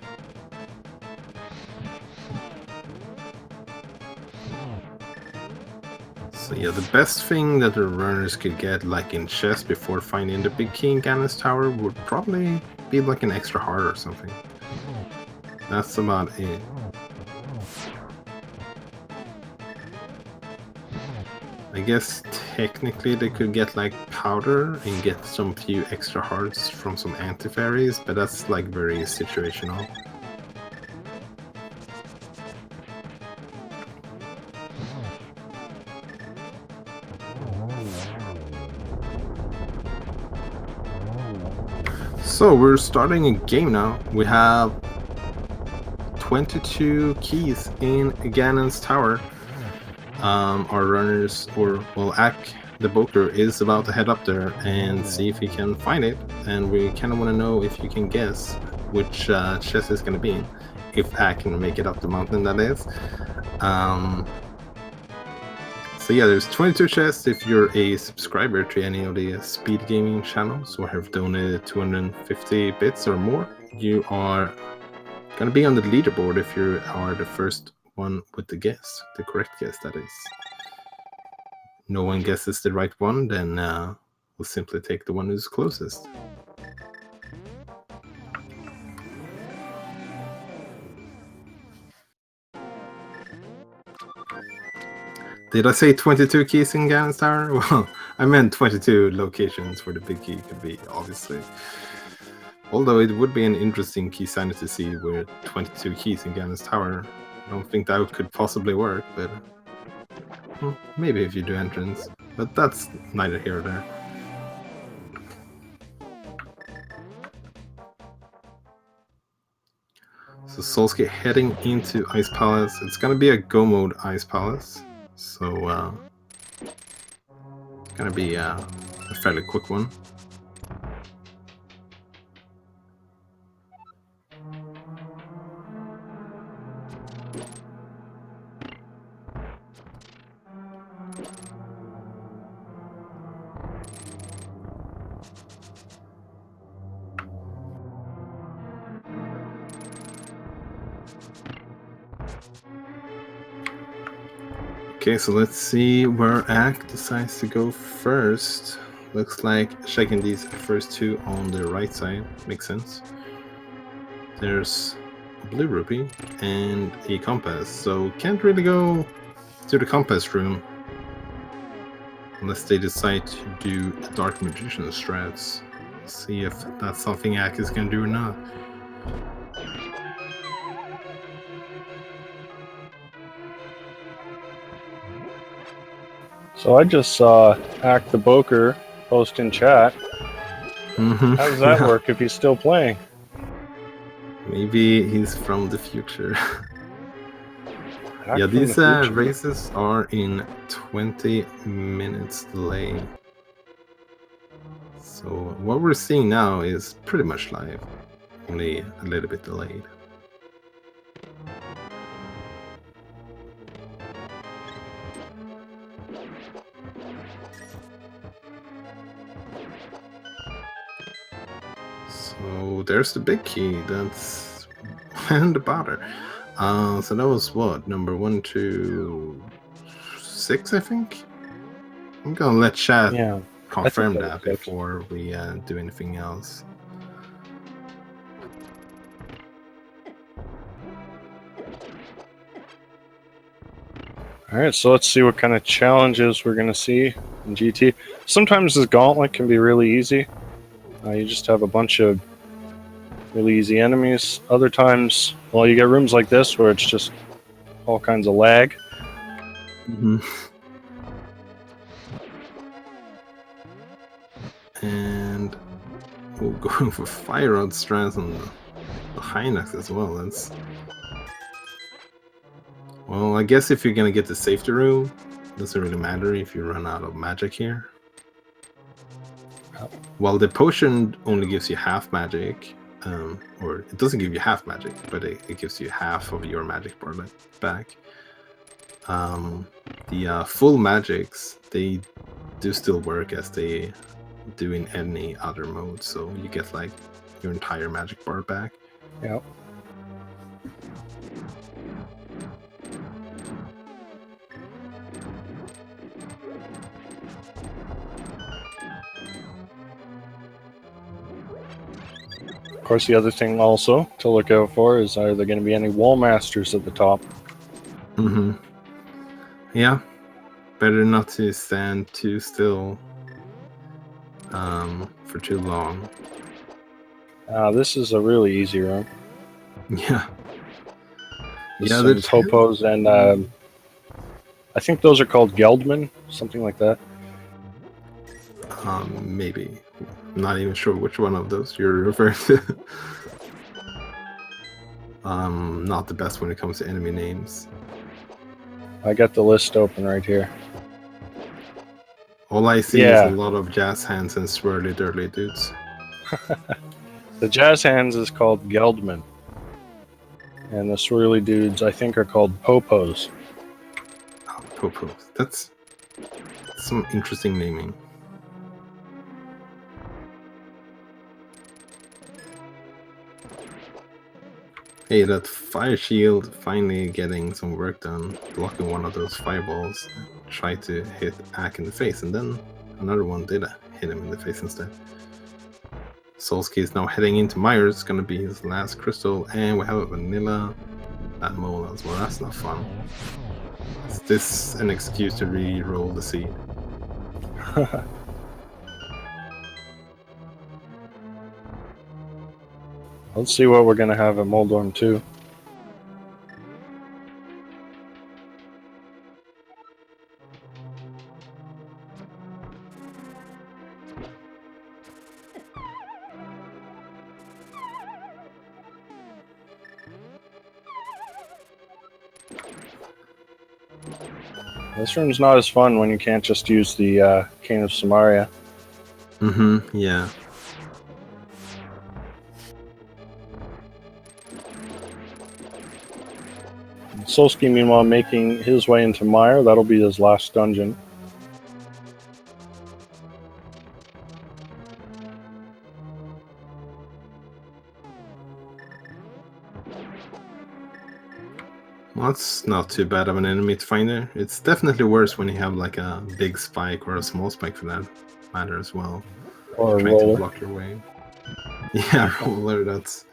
So yeah, the best thing that the runners could get, like in chest before finding the big key in Ganon's Tower, would probably be like an extra heart or something. That's about it. I guess technically they could get like powder and get some few extra hearts from some anti-fairies, but that's like very situational. So we're starting a game now. We have 22 keys in Ganon's Tower. Our runners, AcktheBoker is about to head up there and see if he can find it. And we kind of want to know if you can guess which chest is going to be in. If Ack can make it up the mountain, that is. So yeah, there's 22 chests. If you're a subscriber to any of the speed gaming channels or have donated 250 bits or more, you are going to be on the leaderboard if you are the first one with the guess, the correct guess, that is. No one guesses the right one, then we'll simply take the one who's closest. Did I say 22 keys in Gannon's Tower? Well, I meant 22 locations where the big key could be, obviously. Although it would be an interesting key sign to see where 22 keys in Gannon's Tower. I don't think that could possibly work, but maybe if you do entrance. But that's neither here or there. So Solski heading into Ice Palace. It's gonna be a go mode Ice Palace, so it's gonna be a fairly quick one. Okay, so let's see where Ack decides to go first. Looks like checking these first two on the right side. Makes sense. There's a blue rupee and a compass, so can't really go to the compass room unless they decide to do a Dark Magician strats. See if that's something Ack is gonna do or not. So I just saw AcktheBoker post in chat. How does that work if he's still playing? Maybe he's from the future. Ack Yeah, from these the future. races are in 20 minutes delay. So what we're seeing now is pretty much live, only a little bit delayed. So there's the big key. That's and the bother. So that was what, number 1 to 6, I think. I'm gonna let chat confirm that before we do anything else. Alright, so let's see what kind of challenges we're going to see in GT. Sometimes this gauntlet can be really easy. You just have a bunch of really easy enemies. Other times, well, you get rooms like this where it's just all kinds of lag. And we're going for Fire Rod strats on the Hinox as well. That's... Well, I guess if you're gonna get the safety room, it doesn't really matter if you run out of magic here. Well, the potion only gives you half magic, or it doesn't give you half magic, but it gives you half of your magic bar back. The full magics, they do still work as they do in any other mode, so you get like your entire magic bar back. Yep. Of course, the other thing also to look out for is, are there going to be any wall masters at the top? Yeah, better not to stand too still for too long. This is a really easy room. Yeah. Yeah, there's Popos and I think those are called Geldman, something like that. Maybe. I'm not even sure which one of those you're referring to. Not the best when it comes to enemy names. I got the list open right here. All I see is a lot of jazz hands and swirly dirly dudes. The jazz hands is called Geldman. And the swirly dudes, I think, are called Popos. Oh, Popos. That's some interesting naming. Hey, that fire shield finally getting some work done, blocking one of those fireballs. Tried to hit Ack in the face, and then another one did hit him in the face instead. Solski is now heading into Myers. It's gonna be his last crystal, and we have a vanilla at mole as well. That's not fun. Is this an excuse to re-roll the seed? Let's see what we're gonna have at Moldorm 2. This room's not as fun when you can't just use the Cane of Samaria. Mm-hmm, yeah. Solski, meanwhile, making his way into Mire. That'll be his last dungeon. Well, that's not too bad of an enemy to find there. It's definitely worse when you have like a big spike or a small spike for that matter as well. Or a Trying to roller. block your way. Yeah, roller, that's...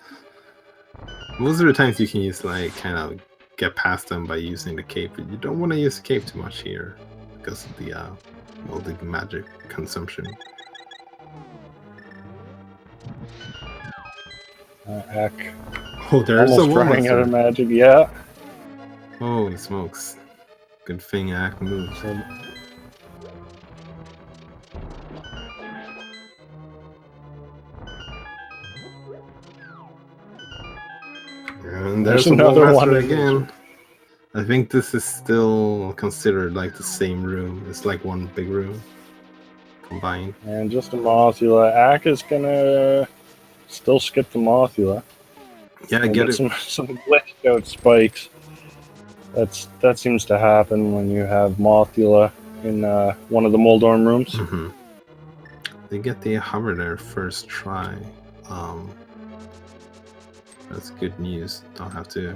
Most of the times you can use like kind of get past them by using the cape, but you don't want to use the cape too much here because of the well, the magic consumption. Ack. Oh, there's Almost a wall running out of monster. magic. Yeah. Holy smokes. Good thing Ack moves. And there's another wall one master of these. again. I think this is still considered like the same room. It's like one big room combined. And just a Mothula. Ack is gonna still skip the Mothula. Yeah, I And get it. some glitched out spikes. That seems to happen when you have Mothula in one of the Moldorm rooms. Mm-hmm. They get the hover there first try. That's good news. Don't have to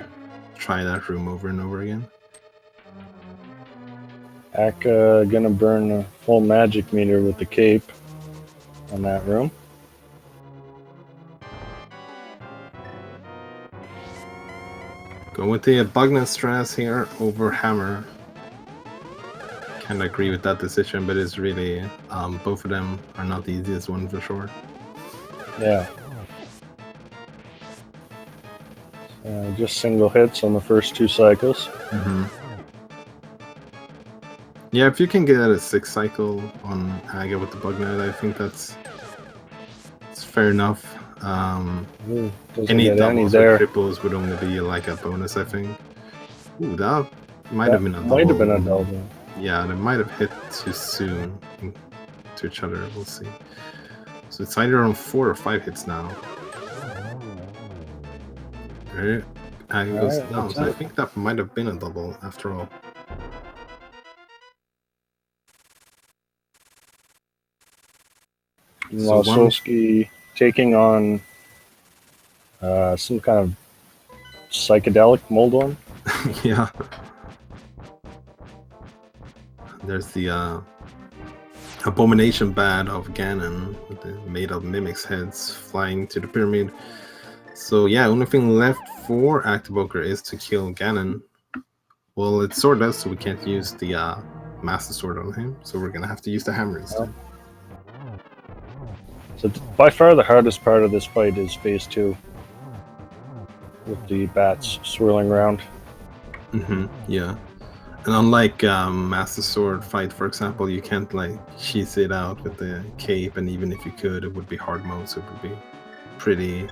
try that room over and over again. Ack gonna burn a full magic meter with the cape on that room. Go with the Bugnet stress here over Hammer. Kind of agree with that decision, but it's really both of them are not the easiest one for sure. Yeah. Just single hits on the first 2 cycles. Mm-hmm. Yeah, if you can get a 6 cycle on Aga with the Bugnet, I think it's fair enough. Any doubles or triples would only be like a bonus, I think. Ooh, that might have been a double. Might have been a double. Yeah, they might have hit too soon to each other. We'll see. So it's either on 4 or 5 hits now. Right. And it goes down. So I think that might have been a double after all. While Solski taking on some kind of psychedelic Moldorm. Yeah. There's the abomination bat of Ganon with the made of mimics heads flying to the pyramid. So yeah, only thing left for AcktheBoker is to kill Ganon. Well, it's swordless, so we can't use the Master Sword on him, so we're gonna have to use the hammer instead. So by far the hardest part of this fight is phase 2. With the bats swirling around. Mm-hmm, yeah. And unlike Master Sword fight, for example, you can't like cheese it out with the cape, and even if you could, it would be hard mode, so it would be pretty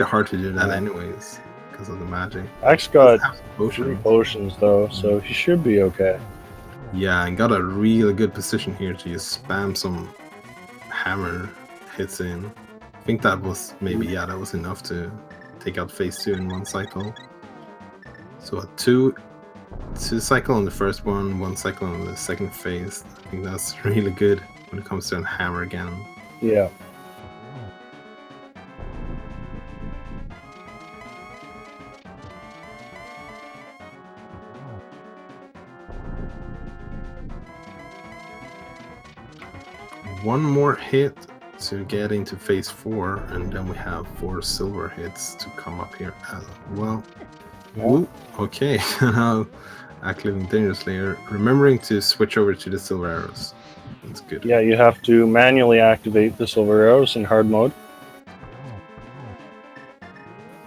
hard to do that anyways, because of the magic. Axe got 3 potions though, so he should be okay. Yeah, and got a really good position here to just spam some hammer hits in. I think that was maybe, yeah, that was enough to take out phase 2 in 1 cycle. So a 2 cycle on the first one, 1 cycle on the second phase. I think that's really good when it comes to a hammer again. Yeah. One more hit to get into phase 4, and then we have 4 silver hits to come up here as well. Yeah. Ooh, okay. Now Act living dangerously. Remembering to switch over to the silver arrows. That's good. Yeah, you have to manually activate the silver arrows in hard mode.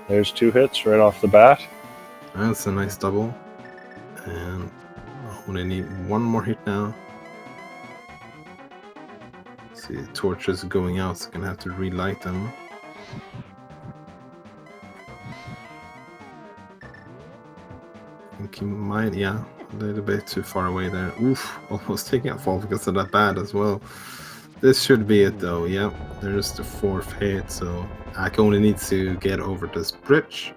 There's 2 hits right off the bat. That's a nice double. And I only need 1 more hit now. See, the torches are going out, so I'm gonna have to relight them. I think he might, yeah, a little bit too far away there. Oof, almost taking a fall because of that bad as well. This should be it though, yeah. There's the 4th hit, so Ak only needs to get over this bridge,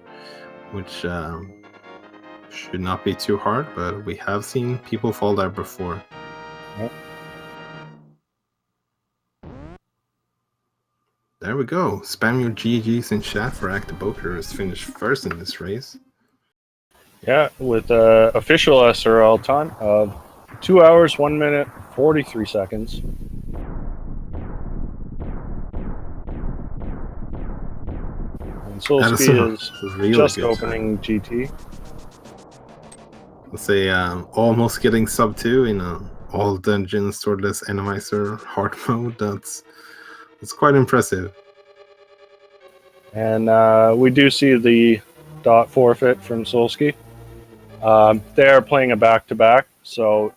which should not be too hard, but we have seen people fall there before. Yep. There we go. Spam your GGs in chat for AcktheBoker is finished first in this race. Yeah, with official SRL time of 2 hours, 1 minute, 43 seconds. And Solski is really just good opening GT. Let's say almost getting sub 2 in all dungeons, swordless Randomizer hard mode. That's quite impressive. And we do see the dot forfeit from Solski. They are playing a back-to-back, so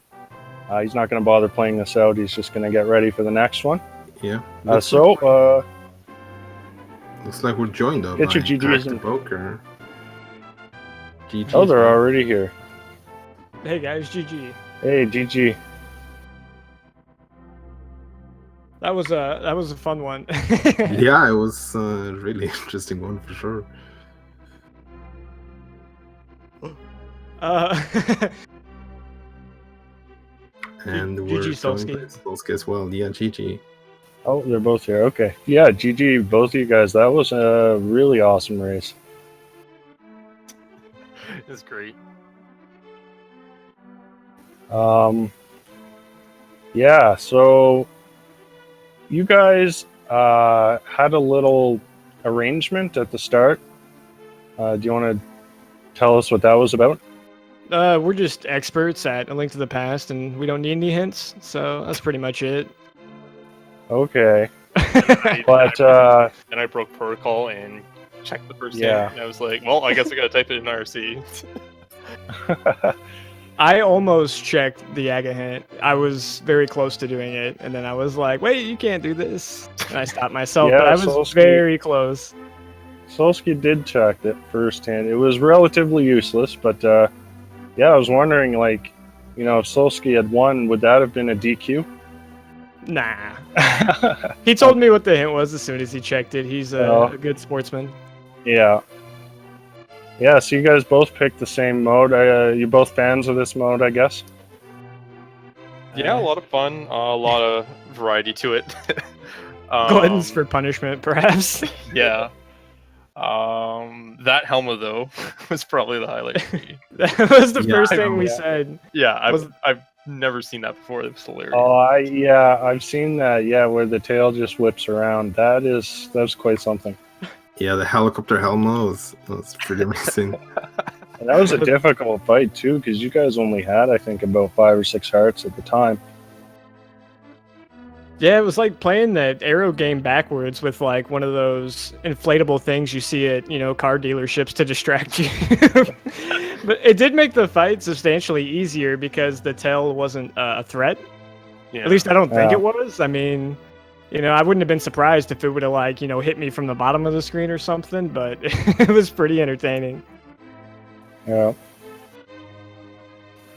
he's not going to bother playing this out. He's just going to get ready for the next one. Yeah. Looks like we're joined up get by your GGs in. AcktheBoker. GG. Oh, they're already here. Hey guys, GG. Hey, GG. That was a fun one. Yeah, it was a really interesting one for sure. And we're GG Solski. Solski as well. Yeah, GG. Oh, they're both here. Okay. Yeah, GG, both of you guys. That was a really awesome race. It's great. Yeah, so you guys had a little arrangement at the start. Do you want to tell us what that was about? We're just experts at A Link to the Past, and we don't need any hints, so that's pretty much it. Okay. But and I broke protocol and checked the first hint, and I was like, well, I guess I gotta type it in IRC. I almost checked the Aga hint. I was very close to doing it, and then I was like, wait, you can't do this. And I stopped myself, Yeah, but I was Solski- very close. Solski did check it firsthand. It was relatively useless, but yeah, I was wondering, like, you know, if Solski had won, would that have been a DQ? Nah. He told me what the hint was as soon as he checked it. He's a good sportsman. Yeah. Yeah, so you guys both picked the same mode. You both fans of this mode, I guess? Yeah, a lot of fun, a lot of variety to it. Gluttons for punishment, perhaps. Yeah. That Helma though was probably the highlight for me. That was the first thing we said. Yeah, I've never seen that before. It was hilarious. Oh, I've seen that. Yeah, where the tail just whips around. That's quite something. Yeah, the helicopter Helma was pretty amazing. And that was a difficult fight too, because you guys only had, I think, about 5 or 6 hearts at the time. Yeah, it was like playing that arrow game backwards with like one of those inflatable things you see at, you know, car dealerships to distract you. But it did make the fight substantially easier because the tail wasn't a threat. Yeah. At least I don't think it was. I mean, you know, I wouldn't have been surprised if it would have, like, you know, hit me from the bottom of the screen or something, but it was pretty entertaining. Yeah.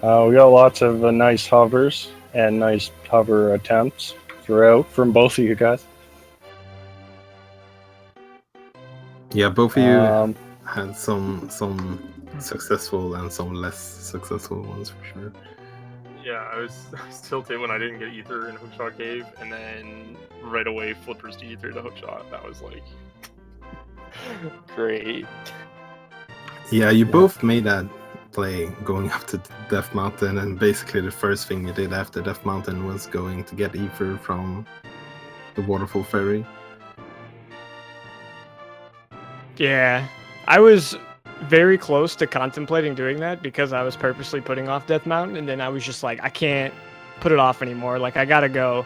We got lots of nice hovers and nice hover attempts throughout from both of you guys. Yeah, both of you had some successful and some less successful ones for sure. Yeah, I was tilted when I didn't get ether in Hookshot Cave, and then right away flippers to ether to Hookshot. That was like great. Yeah, you both made that play going up to Death Mountain, and basically the first thing you did after Death Mountain was going to get ether from the Waterfall Ferry. Yeah, I was very close to contemplating doing that because I was purposely putting off Death Mountain, and then I was just like, I can't put it off anymore. Like, I gotta go.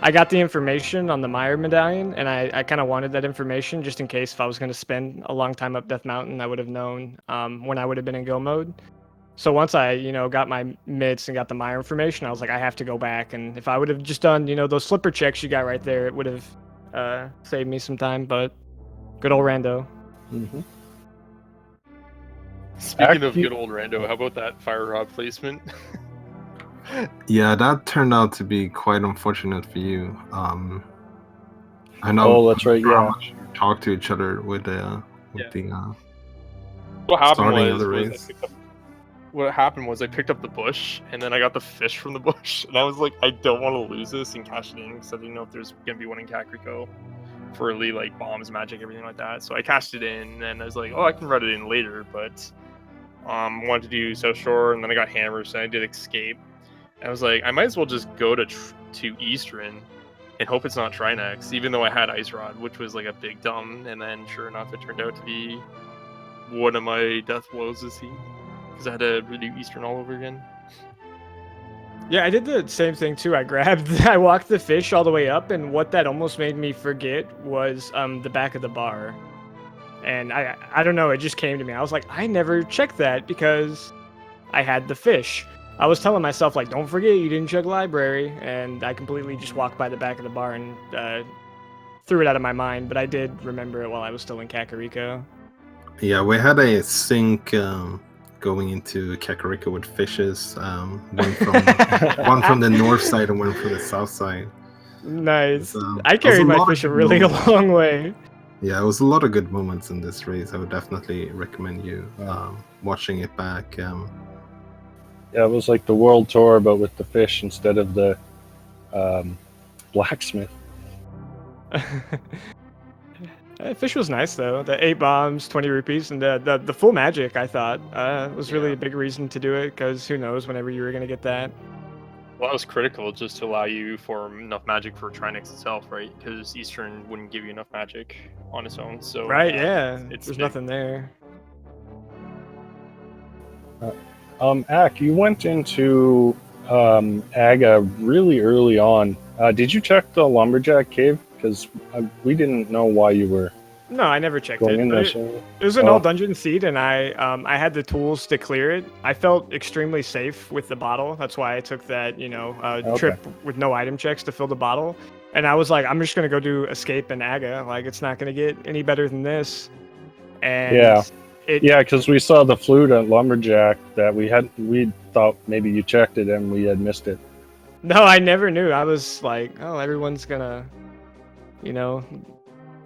I got the information on the Meyer medallion, and I kind of wanted that information just in case if I was going to spend a long time up Death Mountain, I would have known when I would have been in go mode. So once I, got my mitts and got the Meyer information, I was like, I have to go back. And if I would have just done, those slipper checks you got right there, it would have saved me some time. But good old rando. Mm-hmm. Speaking of good old rando, how about that fire rod placement? Yeah, that turned out to be quite unfortunate for you. I know. Oh, that's right. Yeah. Talk to each other with the. What happened starting of was, the race. I picked up the bush, and then I got the fish from the bush, and I was like, I don't want to lose this and cash it in because I didn't know if there's gonna be one in Kakariko for early like bombs, magic, everything like that. So I cashed it in, and I was like, oh, I can run it in later, but wanted to do South Shore, and then I got hammered, so I did escape. I was like, I might as well just go to Eastern and hope it's not Trinex, even though I had Ice Rod, which was like a big dumb. And then, sure enough, it turned out to be one of my death blows this season because I had to redo Eastern all over again. Yeah, I did the same thing too. I walked the fish all the way up, and what that almost made me forget was the back of the bar. And I don't know, it just came to me. I was like, I never checked that because I had the fish. I was telling myself, like, don't forget you didn't check library, and I completely just walked by the back of the bar and threw it out of my mind, but I did remember it while I was still in Kakariko. Yeah, we had a sync going into Kakariko with fishes, one from the north side and one from the south side. Nice. I carried my fish a really long way. Yeah, it was a lot of good moments in this race. I would definitely recommend you watching it back. Yeah, it was like the world tour, but with the fish instead of the blacksmith. Fish was nice though. The 8 bombs, 20 rupees, and the full magic. I thought was really a big reason to do it because who knows whenever you were gonna get that. Well, that was critical just to allow you for enough magic for Trinex itself, right? Because Eastern wouldn't give you enough magic on its own. So right, yeah, there's big. Nothing there. Ack, you went into Aga really early on. Did you check the Lumberjack Cave? Because we didn't know why you were. No, I never checked going it. In there, it was an old dungeon seed, and I had the tools to clear it. I felt extremely safe with the bottle. That's why I took that trip with no item checks to fill the bottle. And I was like, I'm just gonna go do escape in Aga. Like, it's not gonna get any better than this. And yeah, because we saw the flute at Lumberjack that we thought maybe you checked it and we had missed it. No, I never knew. I was like, oh, everyone's gonna,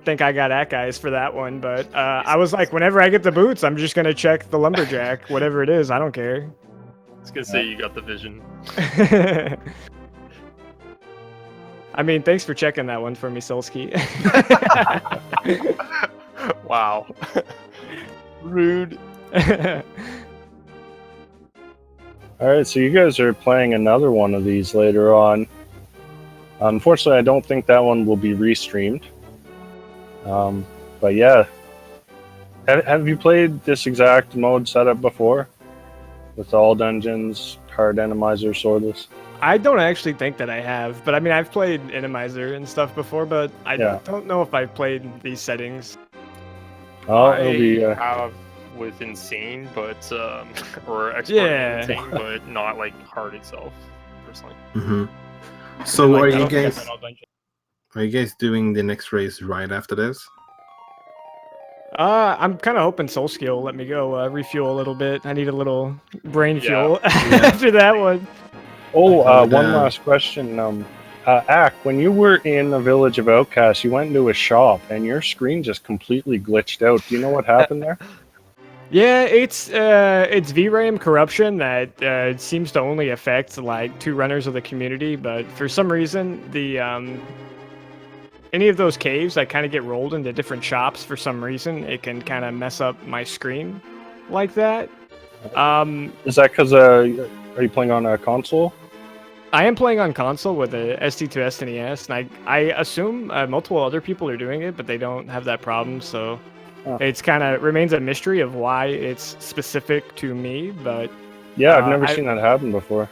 think I got Ack eyes for that one. But I was like, whenever I get the boots, I'm just gonna check the Lumberjack, whatever it is. I don't care. I was gonna say you got the vision. I mean, thanks for checking that one for me, Solski. Wow. Rude. Alright, so you guys are playing another one of these later on. Unfortunately, I don't think that one will be restreamed. But yeah. Have you played this exact mode setup before? With all dungeons, hard Randomizer, swordless? I don't actually think that I have, but I mean, I've played Randomizer and stuff before, but I don't know if I've played these settings. Oh, it'll be have with Insane, but or Expert Insane, but not like hard itself, personally. Mm-hmm. So are you guys doing the next race right after this? I'm kind of hoping Solski will let me go refuel a little bit. I need a little brain fuel after that one. Oh, one last question. Ack, when you were in the Village of Outcasts, you went into a shop and your screen just completely glitched out. Do you know what happened there? Yeah, it's VRAM corruption that seems to only affect like 2 runners of the community, but for some reason the any of those caves I kind of get rolled into different shops for some reason. It can kind of mess up my screen like that. Is that because are you playing on a console? I am playing on console with a ST2 SNES, and I assume multiple other people are doing it, but they don't have that problem. So Huh. It's kind of remains a mystery of why it's specific to me, but Yeah, I've never I- seen that happen before.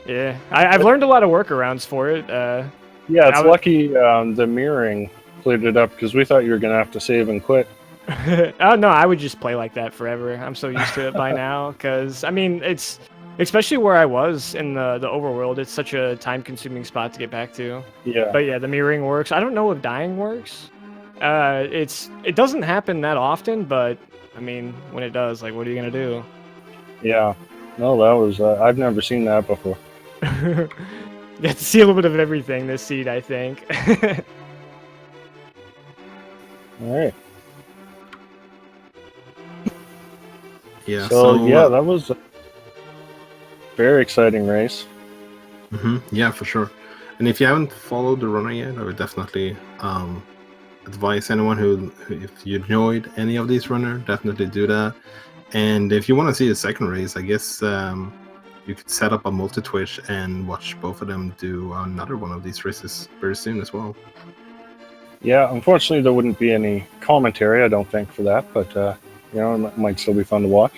yeah, I've learned a lot of workarounds for it. Yeah, it's I was- lucky the mirroring cleared it up because we thought you were gonna have to save and quit. Oh no, I would just play like that forever. I'm so used to it by now. Because I mean, it's especially where I was in the overworld. It's such a time-consuming spot to get back to. Yeah. But yeah, the mirroring works. I don't know if dying works. It doesn't happen that often, but I mean, when it does, like, what are you gonna do? Yeah. No, that was. I've never seen that before. You get to see a little bit of everything this seed, I think. All right. Yeah. So yeah, that was a very exciting race. Yeah, for sure. And if you haven't followed the runner yet, I would definitely advise anyone who if you enjoyed any of these runner, definitely do that. And if you want to see a second race, I guess you could set up a multi-twitch and watch both of them do another one of these races very soon as well. Yeah, unfortunately, there wouldn't be any commentary, I don't think, for that, but you know, it might still be fun to watch.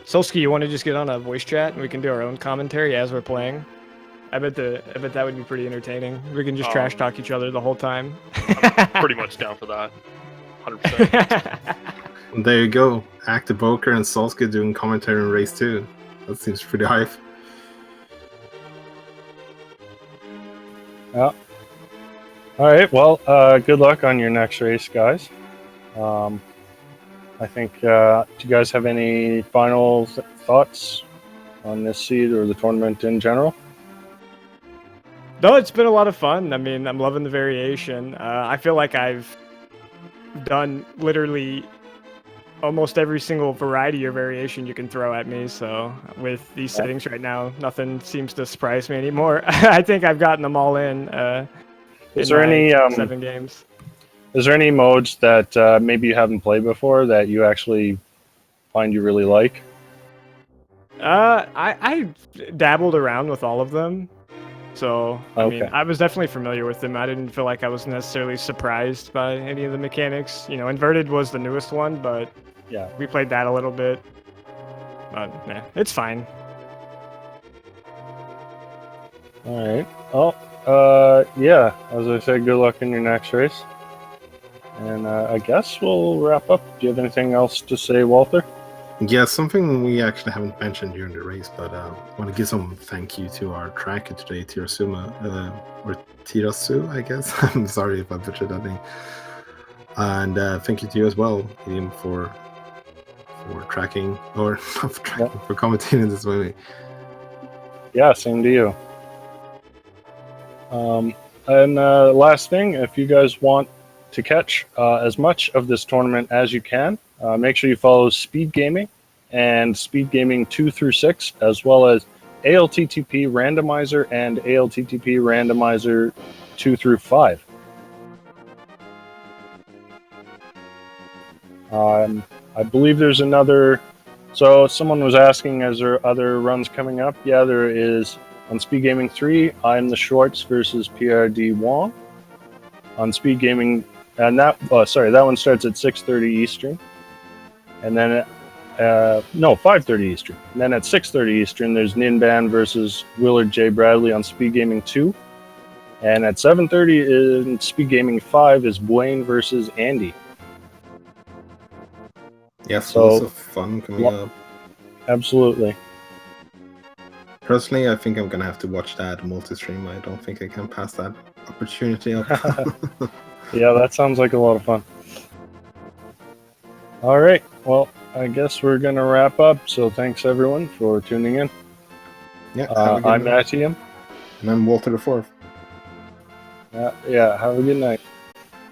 Solski, you want to just get on a voice chat and we can do our own commentary as we're playing? I bet that would be pretty entertaining. We can just trash talk each other the whole time. I'm pretty much down for that. 100%. There you go. AcktheBoker and Solski doing commentary in race 2. That seems pretty hype. Yeah. All right. Well, good luck on your next race, guys. I think. Do you guys have any final thoughts on this seed or the tournament in general? No, it's been a lot of fun. I mean, I'm loving the variation. I feel like I've done literally almost every single variety or variation you can throw at me. So with these settings right now, nothing seems to surprise me anymore. I think I've gotten them all in. Is there any 7 games? Is there any modes that maybe you haven't played before that you actually find you really like? I dabbled around with all of them. So, I mean, Okay. I was definitely familiar with them. I didn't feel like I was necessarily surprised by any of the mechanics. You know, Inverted was the newest one, but Yeah. we played that a little bit. But, nah, it's fine. All right. Well, yeah. As I said, good luck in your next race. And I guess we'll wrap up. Do you have anything else to say, Walter? Yeah, something we actually haven't mentioned during the race, but I want to give some thank you to our tracker today, Tirasuma, or Tirasu, I guess. I'm sorry if I butchered that name. And thank you to you as well, Ian, for tracking, or not for tracking, for commenting this with me. Yeah, same to you. And last thing, if you guys want to catch as much of this tournament as you can, make sure you follow Speed Gaming and Speed Gaming 2 through 6, as well as ALTTP Randomizer and ALTTP Randomizer 2 through 5. I believe there's another. So someone was asking, is there other runs coming up? Yeah, there is. On Speed Gaming 3, I'm the Schwartz versus PRD Wong. On Speed Gaming, and that one starts at 6:30 Eastern, and then 5:30 Eastern. And then at 6:30 Eastern, there's Ninban versus Willard J. Bradley on Speed Gaming 2, and at 7:30 in Speed Gaming 5 is Blaine versus Andy. Yes, So- lots of fun coming up. Absolutely. Personally, I think I'm gonna have to watch that multi-stream. I don't think I can pass that opportunity up. Yeah, that sounds like a lot of fun. All right. Well, I guess we're going to wrap up. So thanks, everyone, for tuning in. Yeah, have a good I'm night. Matthew. And I'm Walter the Fourth. Yeah, have a good night.